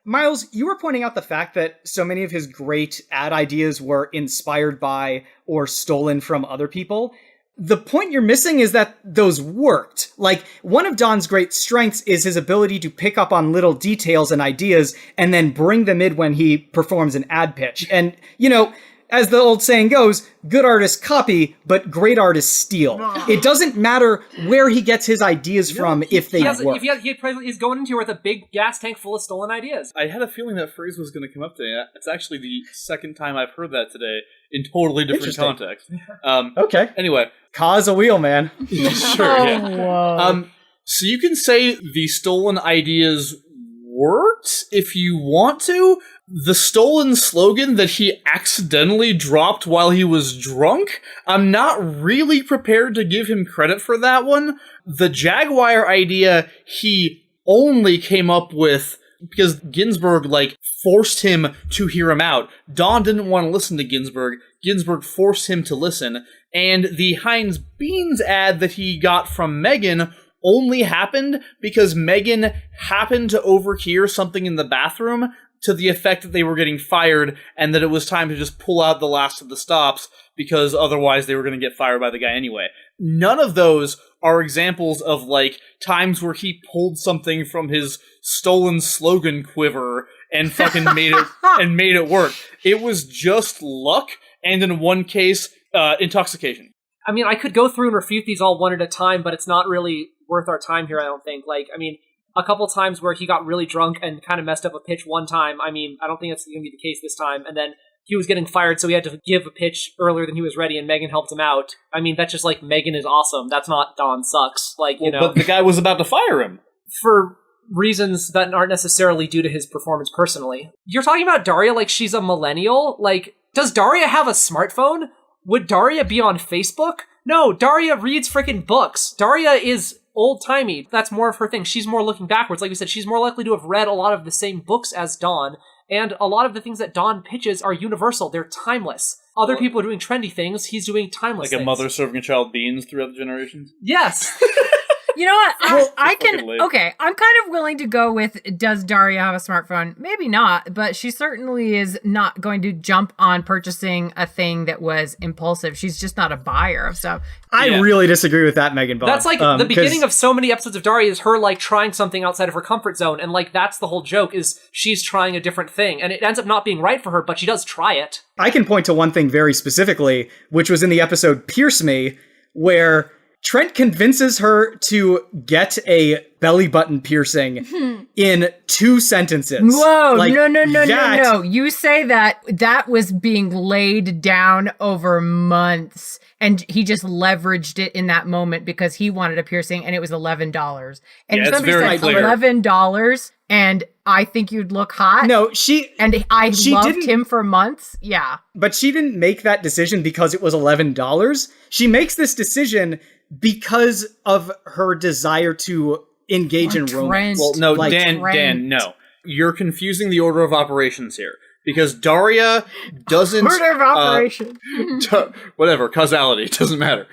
Miles, you were pointing out the fact that so many of his great ad ideas were inspired by or stolen from other people. The point you're missing is that those worked. Like, one of Don's great strengths is his ability to pick up on little details and ideas and then bring them in when he performs an ad pitch. And, you know, as the old saying goes, good artists copy, but great artists steal. It doesn't matter where he gets his ideas from if they work. He's going into here with a big gas tank full of stolen ideas. I had a feeling that phrase was going to come up today. It's actually the second time I've heard that today in totally different context. Okay. Anyway. Cause a wheel, man. Sure, yeah. So you can say the stolen ideas worked if you want to. The stolen slogan that he accidentally dropped while he was drunk, I'm not really prepared to give him credit for that one. The Jaguar idea he only came up with because Ginsberg, forced him to hear him out. Don didn't want to listen to Ginsberg. Ginsberg forced him to listen. And the Heinz Beans ad that he got from Megan only happened because Megan happened to overhear something in the bathroom to the effect that they were getting fired and that it was time to just pull out the last of the stops because otherwise they were going to get fired by the guy anyway. None of those are examples of, like, times where he pulled something from his stolen slogan quiver and fucking made it work. It was just luck, and in one case, intoxication. I mean, I could go through and refute these all one at a time, but it's not really worth our time here, I don't think. Like, I mean, a couple times where he got really drunk and kind of messed up a pitch one time. I mean, I don't think that's going to be the case this time. And then he was getting fired, so he had to give a pitch earlier than he was ready, and Megan helped him out. I mean, that's just like, Megan is awesome. That's not Don sucks. Like, you know. But the guy was about to fire him. For reasons that aren't necessarily due to his performance personally. You're talking about Daria like she's a millennial? Like, does Daria have a smartphone? Would Daria be on Facebook? No, Daria reads freaking books. Daria is old-timey. That's more of her thing. She's more looking backwards. Like we said, she's more likely to have read a lot of the same books as Don, and a lot of the things that Don pitches are universal. They're timeless. Other people are doing trendy things. He's doing timeless things. Like a mother serving a child beans throughout the generations? Yes. You know what? I fucking can. late. Okay, I'm kind of willing to go with, does Daria have a smartphone? Maybe not, but she certainly is not going to jump on purchasing a thing that was impulsive. She's just not a buyer of stuff. I really disagree with that, Megan Bob. That's like the beginning of so many episodes of Daria is her like trying something outside of her comfort zone, and like that's the whole joke is she's trying a different thing, and it ends up not being right for her, but she does try it. I can point to one thing very specifically, which was in the episode Pierce Me, where Trent convinces her to get a belly button piercing in 2 sentences. Whoa, Like, no. You say that was being laid down over months, and he just leveraged it in that moment because he wanted a piercing, and it was $11. And Yeah, it's somebody very said clear. $11, and I think you'd look hot. No, she loved didn't- him for months. Yeah. But she didn't make that decision because it was $11. She makes this decision because of her desire to engage in romance. Well, no, Like, Dan, no. You're confusing the order of operations here. Because Daria doesn't... Order of operation. Whatever, causality, it doesn't matter.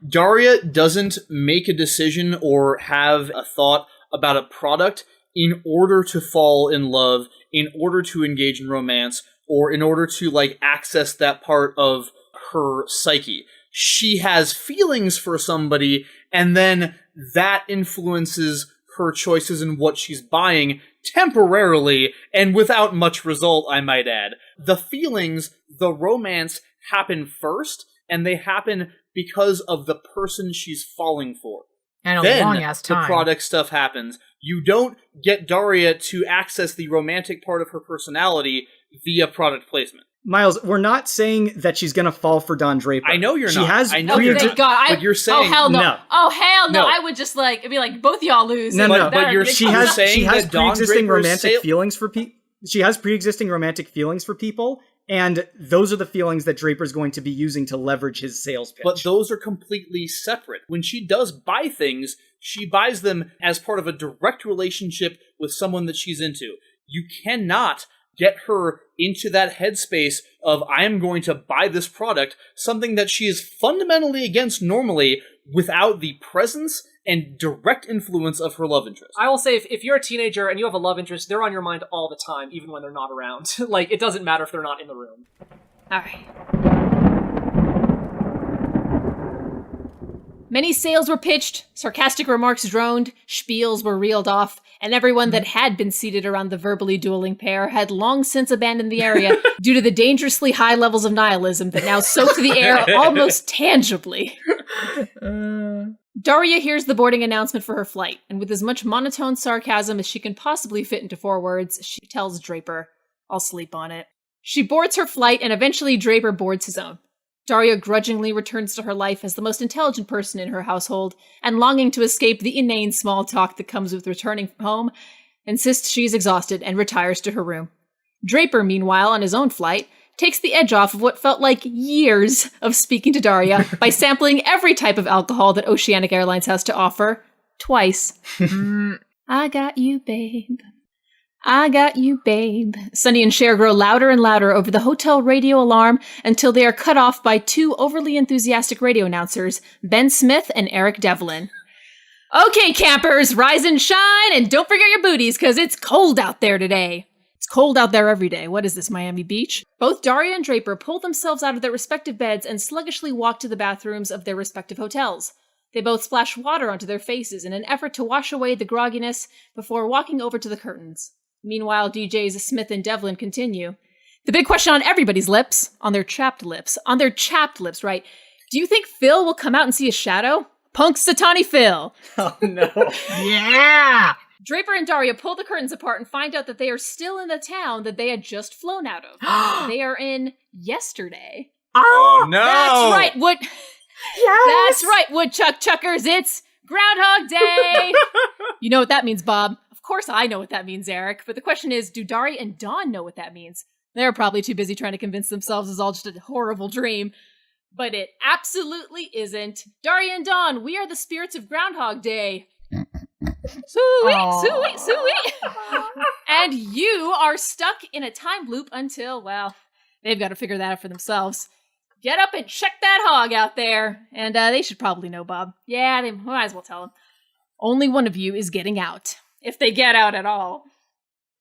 Daria doesn't make a decision or have a thought about a product in order to fall in love, in order to engage in romance, or in order to, like, access that part of her psyche. She has feelings for somebody, and then that influences her choices in what she's buying temporarily, and without much result, I might add. The feelings, the romance, happen first, and they happen because of the person she's falling for. And then long-ass time. the product stuff happens. You don't get Daria to access the romantic part of her personality via product placement. Miles, we're not saying that she's going to fall for Don Draper. I know you're she not. Has I know Oh, you're thank not. God. But you're saying... Oh, hell no. No. Oh, hell no. No. I would just like, it'd be like, both y'all lose. No, no. But you're She has saying she has that Don pre-existing Draper's romantic feelings for people. She has pre-existing romantic feelings for people, and those are the feelings that Draper's going to be using to leverage his sales pitch. But those are completely separate. When she does buy things, she buys them as part of a direct relationship with someone that she's into. You cannot get her into that headspace of, I am going to buy this product, something that she is fundamentally against normally, without the presence and direct influence of her love interest. I will say, if you're a teenager and you have a love interest, they're on your mind all the time, even when they're not around. Like, it doesn't matter if they're not in the room. All right. Many sales were pitched, sarcastic remarks droned, spiels were reeled off, and everyone that had been seated around the verbally dueling pair had long since abandoned the area due to the dangerously high levels of nihilism that now soaked the air almost tangibly. Daria hears the boarding announcement for her flight, and with as much monotone sarcasm as she can possibly fit into 4 words, she tells Draper, "I'll sleep on it." She boards her flight, and eventually Draper boards his own. Daria grudgingly returns to her life as the most intelligent person in her household, and longing to escape the inane small talk that comes with returning home, insists she's exhausted and retires to her room. Draper, meanwhile, on his own flight, takes the edge off of what felt like years of speaking to Daria by sampling every type of alcohol that Oceanic Airlines has to offer, twice. I got you, babe. I got you, babe. Sunny and Cher grow louder and louder over the hotel radio alarm until they are cut off by 2 overly enthusiastic radio announcers, Ben Smith and Eric Devlin. Okay, campers, rise and shine, and don't forget your booties, because it's cold out there today. It's cold out there every day. What is this, Miami Beach? Both Daria and Draper pull themselves out of their respective beds and sluggishly walk to the bathrooms of their respective hotels. They both splash water onto their faces in an effort to wash away the grogginess before walking over to the curtains. Meanwhile, DJs Smith and Devlin continue. The big question on everybody's lips, on their chapped lips, right? Do you think Phil will come out and see a shadow? Punxsutawney Phil! Oh no. Yeah! Draper and Daria pull the curtains apart and find out that they are still in the town that they had just flown out of. They are in yesterday. Oh no! That's right, Yes! That's right, Woodchuck Chuckers. It's Groundhog Day! You know what that means, Bob. Of course I know what that means, Eric. But the question is, do Daria and Dawn know what that means? They're probably too busy trying to convince themselves it's all just a horrible dream. But it absolutely isn't. Daria and Dawn, we are the spirits of Groundhog Day. Sweet. And you are stuck in a time loop until, well, they've got to figure that out for themselves. Get up and check that hog out there. And they should probably know, Bob. Yeah, they might as well tell them. Only one of you is getting out. If they get out at all.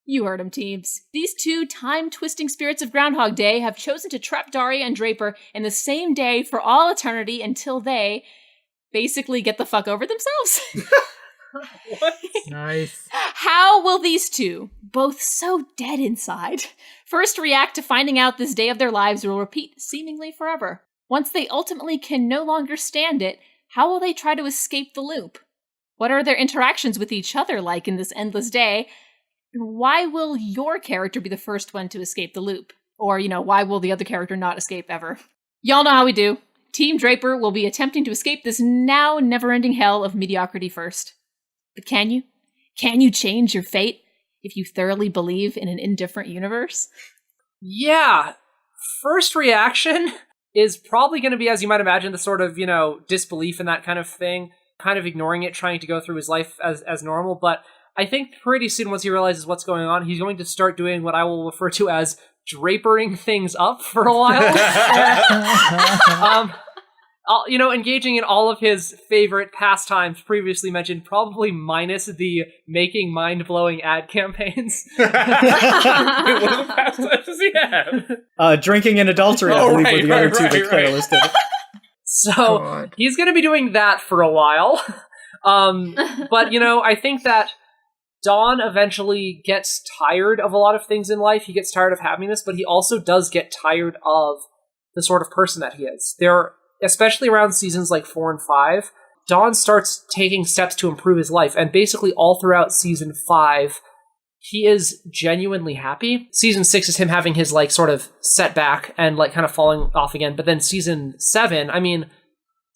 You heard them, teams. These two time-twisting spirits of Groundhog Day have chosen to trap Daria and Draper in the same day for all eternity until they basically get the fuck over themselves. What? Nice. How will these two, both so dead inside, first react to finding out this day of their lives will repeat seemingly forever? Once they ultimately can no longer stand it, how will they try to escape the loop? What are their interactions with each other like in this endless day? And why will your character be the first one to escape the loop? Or, why will the other character not escape ever? Y'all know how we do. Team Draper will be attempting to escape this now never-ending hell of mediocrity first. But can you? Can you change your fate if you thoroughly believe in an indifferent universe? Yeah. First reaction is probably going to be, as you might imagine, the sort of, disbelief in that kind of thing, kind of ignoring it, trying to go through his life as normal. But I think pretty soon, once he realizes what's going on, he's going to start doing what I will refer to as drapering things up for a while. Engaging in all of his favorite pastimes previously mentioned, probably minus the making mind-blowing ad campaigns. What are the pastimes does he have? Drinking and adultery, I believe, were the other two that Claire listed. So God. He's going to be doing that for a while. But, I think that Don eventually gets tired of a lot of things in life. He gets tired of happiness, but he also does get tired of the sort of person that he is. Especially around seasons like 4 and 5, Don starts taking steps to improve his life, and basically all throughout season 5, he is genuinely happy. Season 6 is him having his, sort of setback and, kind of falling off again, but then season 7,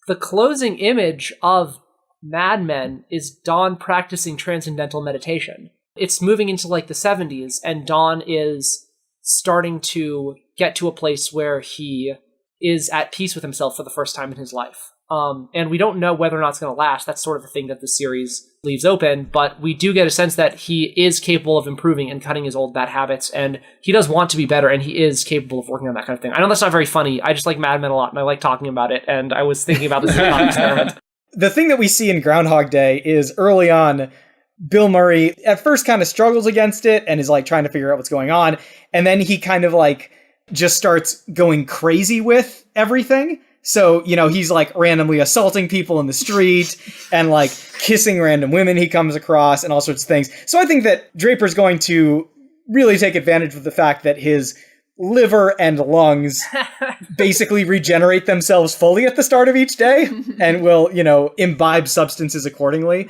the closing image of Mad Men is Don practicing transcendental meditation. It's moving into, the 70s, and Don is starting to get to a place where he is at peace with himself for the first time in his life. And we don't know whether or not it's going to last. That's sort of the thing that the series leaves open, but we do get a sense that he is capable of improving and cutting his old bad habits, and he does want to be better, and he is capable of working on that kind of thing. I know that's not very funny. I just like Mad Men a lot, and I like talking about it, and I was thinking about this as a thought experiment. The thing that we see in Groundhog Day is early on, Bill Murray at first kind of struggles against it and is trying to figure out what's going on, and then he kind of just starts going crazy with everything. So, he's randomly assaulting people in the street and kissing random women he comes across and all sorts of things. So I think that Draper's going to really take advantage of the fact that his liver and lungs basically regenerate themselves fully at the start of each day and will, imbibe substances accordingly.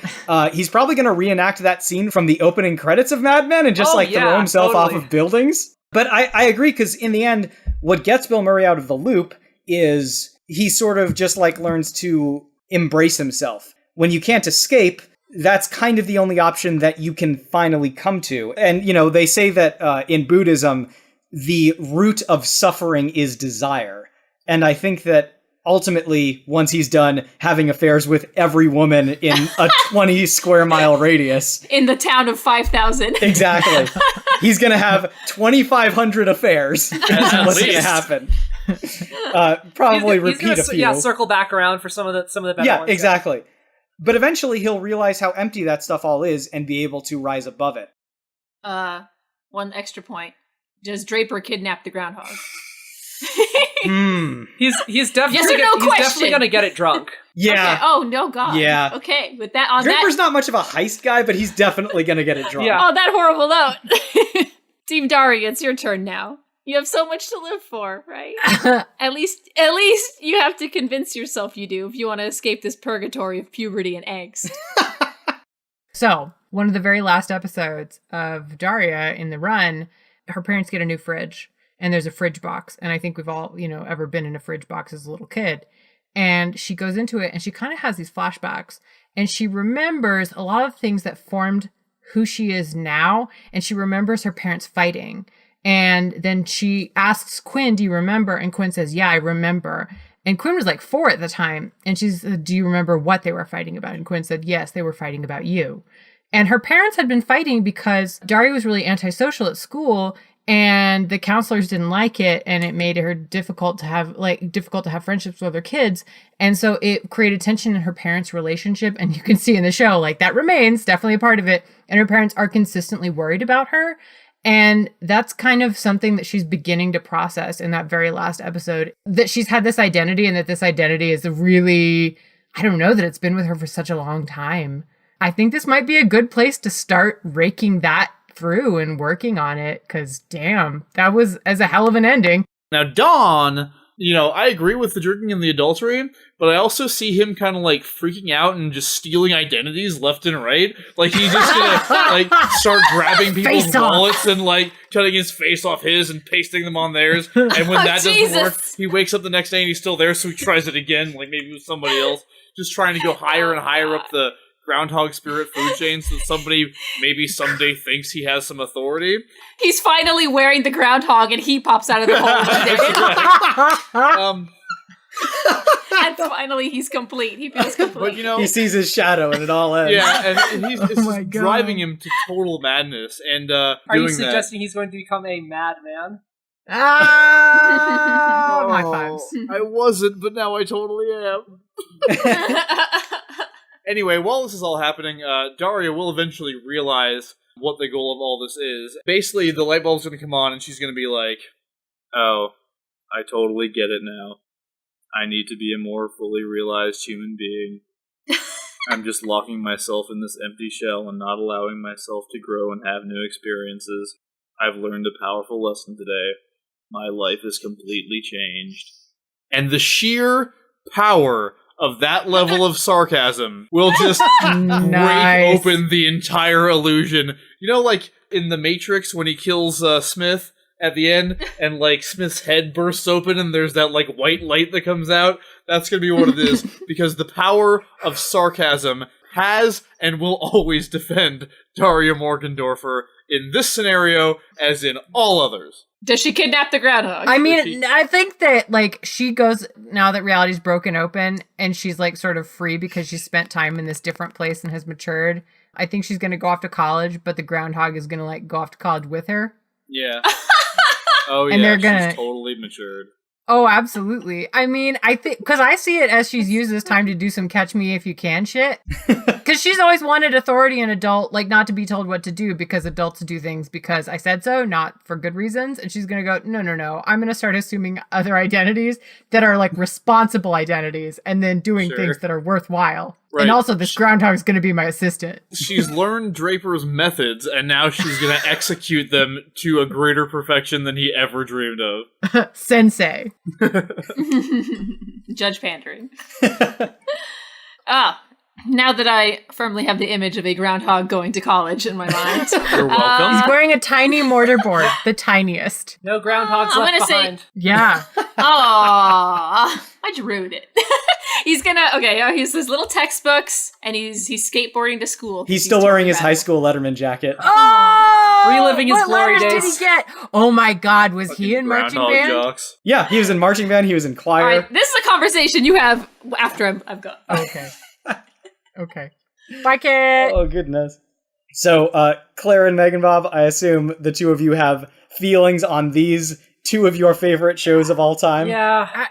He's probably going to reenact that scene from the opening credits of Mad Men and just throw himself off of buildings. But I agree, because in the end, what gets Bill Murray out of the loop is he sort of just learns to embrace himself. When you can't escape, that's kind of the only option that you can finally come to. And, they say that in Buddhism, the root of suffering is desire. And I think that ultimately, once he's done having affairs with every woman in a 20 square mile radius. In the town of 5,000. Exactly. He's going to have 2,500 affairs. That's what's going to happen. Probably repeat a few. Yeah, circle back around for some of the better ones. Yeah, exactly. But eventually he'll realize how empty that stuff all is and be able to rise above it. Well, One extra point. Does Draper kidnap the groundhog? He's definitely Yes or no he's question? definitely gonna get it drunk. Yeah. Okay. Oh, no, God. Yeah. Okay, with that on Draper's that. not much of a heist guy, but he's definitely gonna get it drunk. Yeah. Oh, that horrible note. Team Daria, it's your turn now. You have so much to live for, right? At least you have to convince yourself you do if you want to escape this purgatory of puberty and eggs. So, one of the very last episodes of Daria in the run, her parents get a new fridge, and there's a fridge box. And I think we've all, ever been in a fridge box as a little kid. And she goes into it, and she kind of has these flashbacks. And she remembers a lot of things that formed who she is now. And she remembers her parents fighting. And then she asks Quinn, do you remember? And Quinn says, yeah, I remember. And Quinn was like 4 at the time. And she said, do you remember what they were fighting about? And Quinn said, yes, they were fighting about you. And her parents had been fighting because Daria was really antisocial at school, and the counselors didn't like it, and it made her difficult to have friendships with other kids. And so it created tension in her parents' relationship. And you can see in the show, that remains definitely a part of it. And her parents are consistently worried about her. And that's kind of something that she's beginning to process in that very last episode, that she's had this identity, and that this identity is really, I don't know, that it's been with her for such a long time. I think this might be a good place to start raking that through and working on it, because damn, that was as a hell of an ending. Now, Don, I agree with the drinking and the adultery, but I also see him kind of freaking out and just stealing identities left and right. He's just gonna start grabbing people's Face off. wallets and cutting his face off his and pasting them on theirs. And when that doesn't work, he wakes up the next day and he's still there, so he tries it again, maybe with somebody else, just trying to go higher and higher up the Groundhog spirit food chain so that somebody maybe someday thinks he has some authority. He's finally wearing the groundhog, and he pops out of the hole. And finally, he's complete. He feels complete. But he sees his shadow, and it all ends. Yeah, and it's Oh my just God. driving him to total madness. And Are you doing suggesting he's going to become a madman? Ah, high that. fives. I wasn't, but now I totally am. Anyway, while this is all happening, Daria will eventually realize what the goal of all this is. Basically, the light bulb's going to come on, and she's going to be like, oh, I totally get it now. I need to be a more fully realized human being. I'm just locking myself in this empty shell and not allowing myself to grow and have new experiences. I've learned a powerful lesson today. My life is completely changed. And the sheer power of that level of sarcasm will just break open the entire illusion. In The Matrix when he kills Smith at the end, and Smith's head bursts open and there's that white light that comes out? That's gonna be what it is, because the power of sarcasm has and will always defend Daria Morgendorffer in this scenario as in all others. Does she kidnap the groundhog? I mean, I think that she goes, now that reality's broken open and she's sort of free because she spent time in this different place and has matured. I think she's going to go off to college, but the groundhog is going to go off to college with her. Yeah. Oh, And yeah, they're gonna- she's totally matured. Oh, absolutely. I mean, I think, because I see it as she's used this time to do some catch me if you can shit. Because she's always wanted authority in adult, not to be told what to do, because adults do things because I said so, not for good reasons. And she's going to go, no. I'm going to start assuming other identities that are responsible identities, and then doing Sure. things that are worthwhile. Right. And also, this groundhog's going to be my assistant. She's learned Draper's methods, and now she's going to execute them to a greater perfection than he ever dreamed of. Sensei. Judge pandering. Now that I firmly have the image of a groundhog going to college in my mind. You're welcome. He's wearing a tiny mortar board, the tiniest. No groundhogs I'm left gonna say- behind. Yeah. Aww, I just ruined it. He's his little textbooks, and he's skateboarding to school. He's still wearing his talking high school Letterman jacket. Oh! Reliving his what glory letters days. did he get? Oh my God, was he in marching Groundhog band? jocks. Yeah, he was in marching band, he was in about. choir. All right, this is a conversation you have after I've gone. Okay. Okay. Bye, Kit. Oh, goodness. So, Claire and Megan Bob, I assume the two of you have feelings on these two of your favorite shows of all time. Yeah.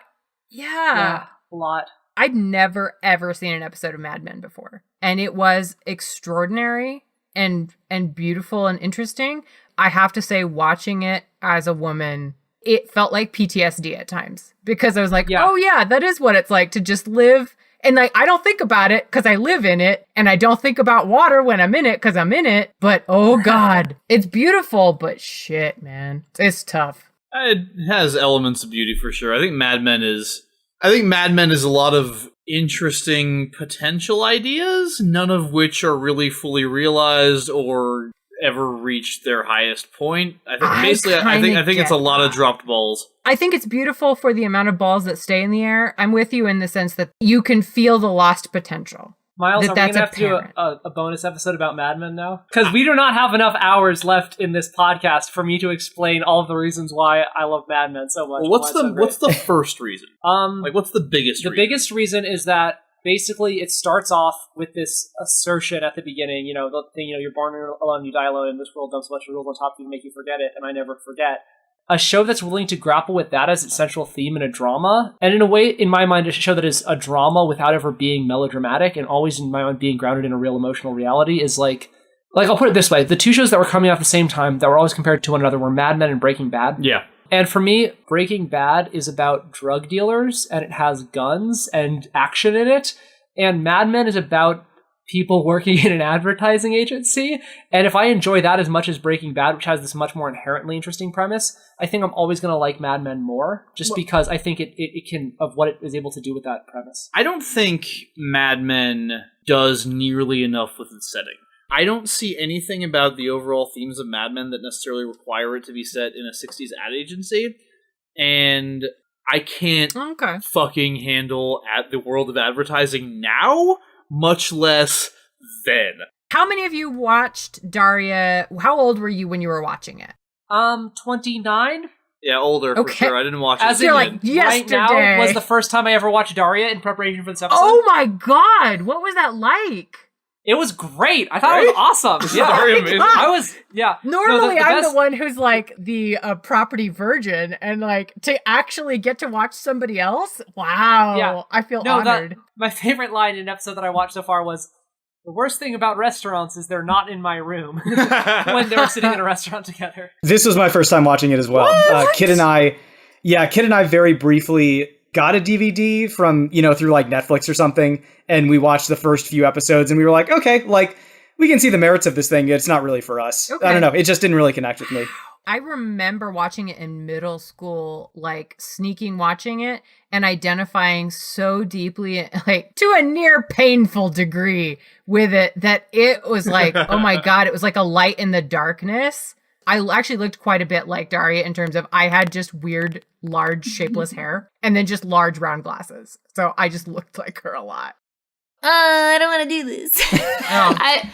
Yeah. A lot. I'd never, ever seen an episode of Mad Men before. And it was extraordinary and beautiful and interesting. I have to say, watching it as a woman, it felt like PTSD at times because I was like, oh yeah, that is what it's like to just live. And like, I don't think about it because I live in it, and I don't think about water when I'm in it because I'm in it. But oh God, it's beautiful, but shit, man, it's tough. It has elements of beauty for sure. I think Mad Men is a lot of interesting potential ideas, none of which are really fully realized or ever reached their highest point. I think it's a lot of dropped balls. I think it's beautiful for the amount of balls that stay in the air. I'm with you in the sense that you can feel the lost potential. Miles, are we going to have to do a bonus episode about Mad Men now? Because we do not have enough hours left in this podcast for me to explain all of the reasons why I love Mad Men so much. Well, what's the first reason? What's the biggest reason? The biggest reason is that basically it starts off with this assertion at the beginning, the thing, you're born alone, you die alone, and this world dumps a bunch of rules on top of you to make you forget it, and I never forget. A show that's willing to grapple with that as its central theme in a drama, and in a way, in my mind, a show that is a drama without ever being melodramatic, and always, in my mind, being grounded in a real emotional reality, is like I'll put it this way, the two shows that were coming out at the same time that were always compared to one another were Mad Men and Breaking Bad. Yeah. And for me, Breaking Bad is about drug dealers, and it has guns and action in it, and Mad Men is about people working in an advertising agency. And if I enjoy that as much as Breaking Bad, which has this much more inherently interesting premise, I think I'm always going to like Mad Men more, just because I think it can, of what it is able to do with that premise. I don't think Mad Men does nearly enough with its setting. I don't see anything about the overall themes of Mad Men that necessarily require it to be set in a 60s ad agency. And I can't fucking handle the world of advertising now, much less then. How many of you watched Daria? How old were you when you were watching it? 29. Yeah, older for sure. I didn't watch it. As in, like, yesterday. Right now was the first time I ever watched Daria in preparation for this episode. Oh my God, what was that like? It was great. I thought it was awesome. Yeah, very amazing. Normally, I'm the one who's like the property virgin, and like to actually get to watch somebody else. Wow, yeah. I feel honored. My favorite line in an episode that I watched so far was, "The worst thing about restaurants is they're not in my room." When they were sitting in a restaurant together. This was my first time watching it as well. Kid and I very briefly got a DVD from, through like Netflix or something, and we watched the first few episodes, and we were like, okay, like, we can see the merits of this thing. It's not really for us. Okay. I don't know. It just didn't really connect with me. I remember watching it in middle school, like sneaking watching it and identifying so deeply, like to a near painful degree with it, that it was like, oh my God, it was like a light in the darkness. I actually looked quite a bit like Daria in terms of I had just weird, large, shapeless hair and then just large round glasses. So I just looked like her a lot. I don't want to do this. I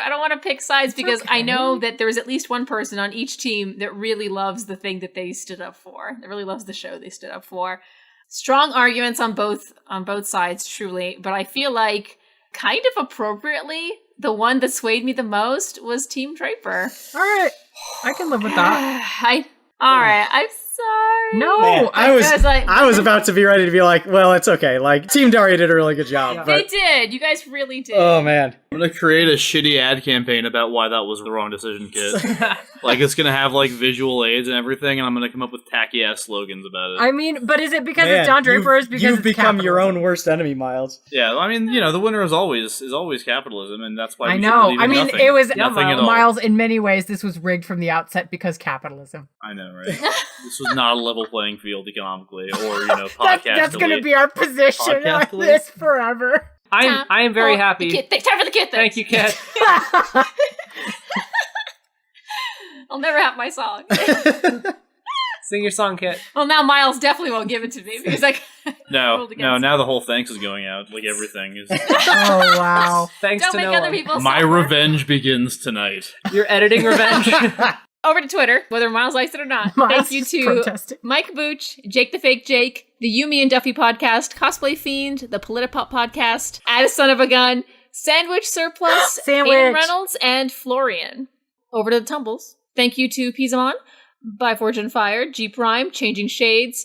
don't want to pick sides because I know that there's at least one person on each team that really loves the thing that they stood up for. That really loves the show they stood up for. Strong arguments on both sides, truly. But I feel like, kind of appropriately, the one that swayed me the most was Team Draper. All right, I can live with that. All right, I'm sorry. No, man, I was about to be ready to be like, well, it's okay. Like, Team Daria did a really good job. Yeah. They did. You guys really did. Oh, man. I'm going to create a shitty ad campaign about why that was the wrong decision, kid. Like, it's going to have, like, visual aids and everything, and I'm going to come up with tacky-ass slogans about it. I mean, but is it because it's Don Draper? Is because you've become your own worst enemy, Miles. Yeah, I mean, the winner is always capitalism, and that's why we I know. I mean, nothing. It was nothing at all. Miles. In many ways, this was rigged from the outset because capitalism. I know, right? This was not a level playing field economically, or podcast. That's going to be our position on this forever. I am very happy. Time for the kid. Thank you, Kit. I'll never have my song. Sing your song, Kit. Well, now Miles definitely won't give it to me because no. Now the whole thanks is going out. Like everything is. Oh wow! Thanks Don't to make no other one. people My suffer. revenge begins tonight. You're editing revenge. Over to Twitter, whether Miles likes it or not. Miles Thank you to Mike Booch, Jake the Fake Jake, the Yumi and Duffy podcast, Cosplay Fiend, the Politipop podcast, Add a Son of a Gun, Sandwich Surplus, Aiden Reynolds, and Florian. Over to the Tumbles. Thank you to Pizamon, By Forge and Fire, G Prime, Changing Shades,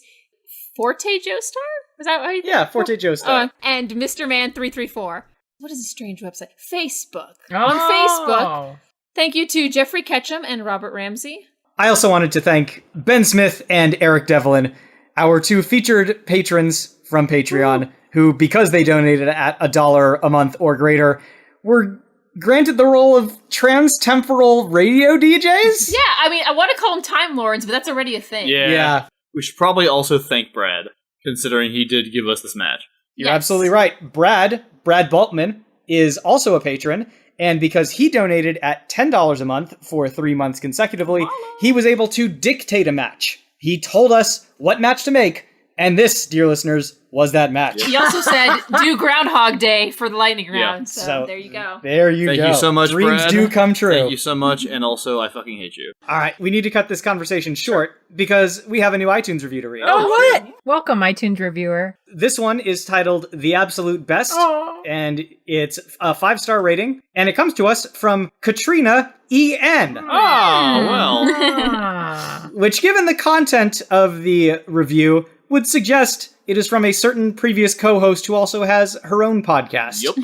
Forte Joestar? Is that right? Yeah, Forte Joestar. And Mr. Man 334. What is a strange website? Facebook. Oh. On Facebook, Thank you to Jeffrey Ketchum and Robert Ramsey. I also wanted to thank Ben Smith and Eric Devlin, our 2 featured patrons from Patreon, who, because they donated at $1 a month or greater, were granted the role of trans-temporal radio DJs? Yeah, I mean, I want to call them Time Lords, but that's already a thing. Yeah. We should probably also thank Brad, considering he did give us this match. You're absolutely right. Brad Baltman, is also a patron, and because he donated at $10 a month for 3 months consecutively, he was able to dictate a match. He told us what match to make, and this, dear listeners, was that match. He also said, do Groundhog Day for the lightning round, Yeah. so there you go. There you go. Thank you so much, Dreams Brad. do come true. Thank you so much, and also, I fucking hate you. All right, we need to cut this conversation short because we have a new iTunes review to read. Oh, what? Welcome, iTunes reviewer. This one is titled The Absolute Best, and it's a 5-star rating, and it comes to us from Katrina E.N. Oh, well. Which, given the content of the review, would suggest it is from a certain previous co-host who also has her own podcast. Yep.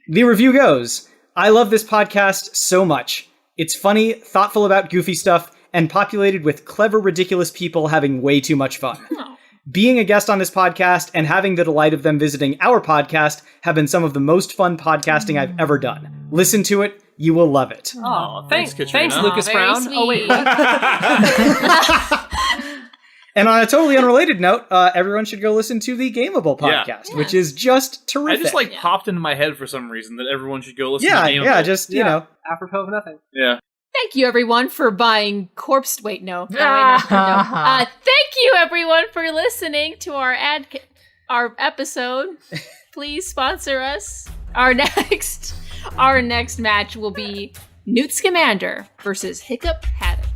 The review goes, I love this podcast so much. It's funny, thoughtful about goofy stuff, and populated with clever, ridiculous people having way too much fun. Being a guest on this podcast and having the delight of them visiting our podcast have been some of the most fun podcasting I've ever done. Listen to it. You will love it. Oh, Thanks, Katrina. Thanks, Lucas Very Brown. sweet. Oh, wait. And on a totally unrelated note, everyone should go listen to the Gameable podcast, which is just I terrific. just, popped into my head for some reason that everyone should go listen to Gameable. You know. Apropos of nothing. Yeah. Thank you, everyone, for buying corpse... Wait, no. Thank you, everyone, for listening to our episode. Please sponsor us. Our next match will be Newt Scamander versus Hiccup Haddock.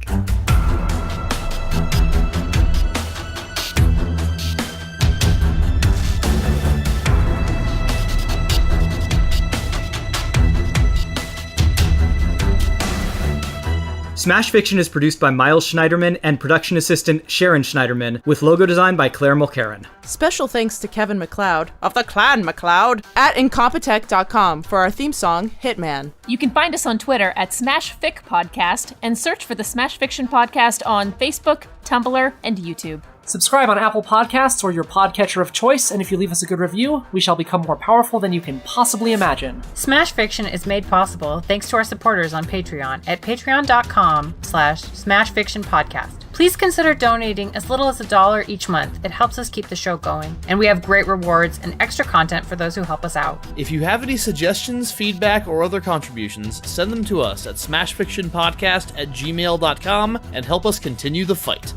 Smash Fiction is produced by Miles Schneiderman and production assistant Sharon Schneiderman, with logo design by Claire Mulcairn. Special thanks to Kevin MacLeod of the Clan MacLeod at Incompetech.com for our theme song, Hitman. You can find us on Twitter at SmashFic Podcast and search for the Smash Fiction Podcast on Facebook, Tumblr, and YouTube. Subscribe on Apple Podcasts or your podcatcher of choice, and if you leave us a good review, we shall become more powerful than you can possibly imagine. Smash Fiction is made possible thanks to our supporters on Patreon at patreon.com/smashfictionpodcast. Please consider donating as little as $1 each month. It helps us keep the show going. And we have great rewards and extra content for those who help us out. If you have any suggestions, feedback, or other contributions, send them to us at smashfictionpodcast@gmail.com and help us continue the fight.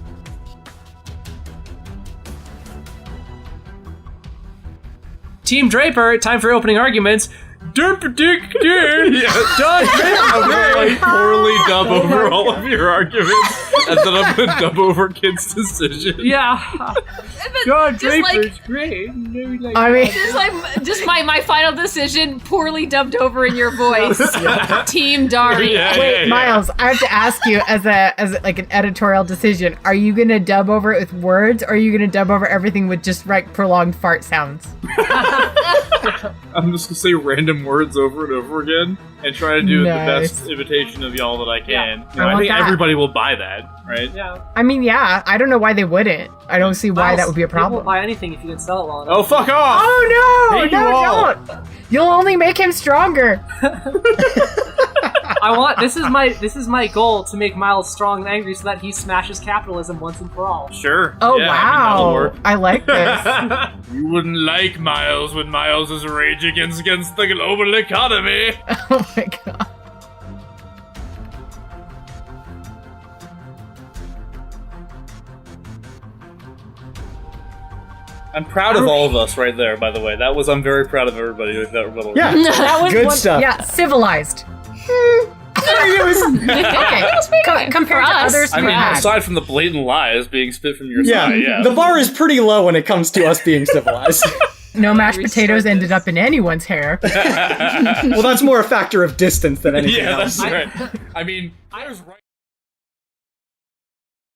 Team Draper, time for opening arguments. Derp dick dude. Don I'm gonna poorly dub over all of your arguments, and then I'm gonna dub over Kid's decision. Yeah. Don Draper's great. I mean, Just my final decision, poorly dubbed over in your voice. Team Daria. wait, Miles, I have to ask you as an editorial decision, are you going to dub over it with words, or are you going to dub over everything with just prolonged fart sounds? I'm just gonna say random words over and over again and try to do the Nice. best imitation of y'all that I can. Yeah. You know, I I want think that. everybody will buy that, right? Yeah. I mean, yeah, I don't know why they wouldn't. I don't see why that would be a People will problem. buy anything if you can sell it well enough. Oh, fuck off! Oh no! Hate you all. Don't! You'll only make him stronger. This is my goal, to make Miles strong and angry so that he smashes capitalism once and for all. Sure. Oh Yeah, I mean, that'll wow! work. I like this. You wouldn't like Miles when Miles is rage against the global economy. Oh my god. I'm proud of all of us right there, by the way. I'm very proud of everybody with that rebuttal. Yeah, That was good stuff. Yeah, civilized. Okay. Compared to us. others I who mean, had. aside from the blatant lies being spit from your Yeah, side, yeah. the bar is pretty low when it comes to us being civilized. No mashed potatoes ended up in anyone's hair. Well, that's more a factor of distance than anything Yeah, else. that's right. I mean, I was right.